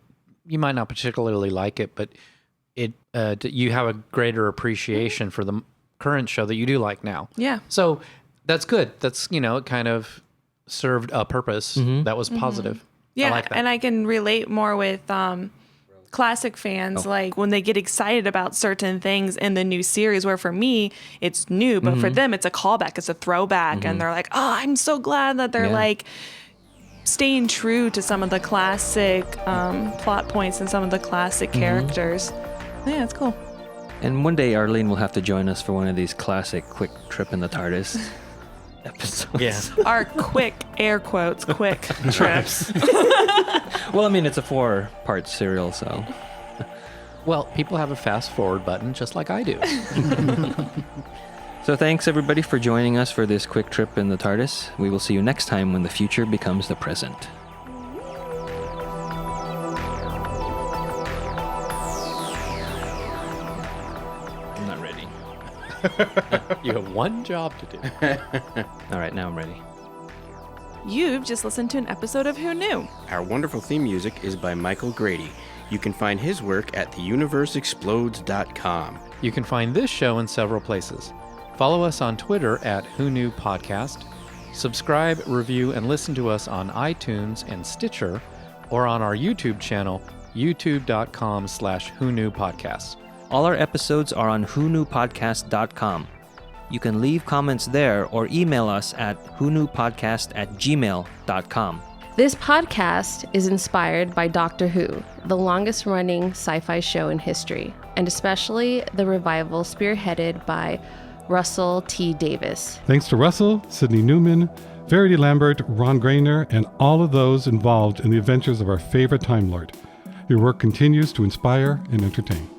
might not particularly like it, but you have a greater appreciation for the current show that you do like now. Yeah. So that's good. That's, it kind of served a purpose that was positive. Yeah, I like that. and I can relate more with classic fans, like when they get excited about certain things in the new series, where for me, it's new, but for them, it's a callback, it's a throwback, and they're like, oh, I'm so glad that they're like staying true to some of the classic plot points and some of the classic characters. Yeah, it's cool. And one day Arlene will have to join us for one of these classic quick trip in the Tardis episodes. Yeah. Our quick, air quotes, quick trips. Well, I mean, it's a 4-part serial, so. Well, people have a fast forward button just like I do. So thanks everybody for joining us for this quick trip in the TARDIS. We will see you next time when the future becomes the present. I'm not ready. You have one job to do. All right, now I'm ready. You've just listened to an episode of Who Knew? Our wonderful theme music is by Michael Grady. You can find his work at theuniverseexplodes.com. You can find this show in several places. Follow us on Twitter at Who Knew Podcast. Subscribe, review, and listen to us on iTunes and Stitcher, or on our YouTube channel, youtube.com/Who Knew Podcast. All our episodes are on whoknewpodcast.com. You can leave comments there or email us at whoknewpodcast@gmail.com. This podcast is inspired by Doctor Who, the longest running sci-fi show in history, and especially the revival spearheaded by Russell T. Davis. Thanks to Russell, Sidney Newman, Verity Lambert, Ron Grainer, and all of those involved in the adventures of our favorite Time Lord. Your work continues to inspire and entertain.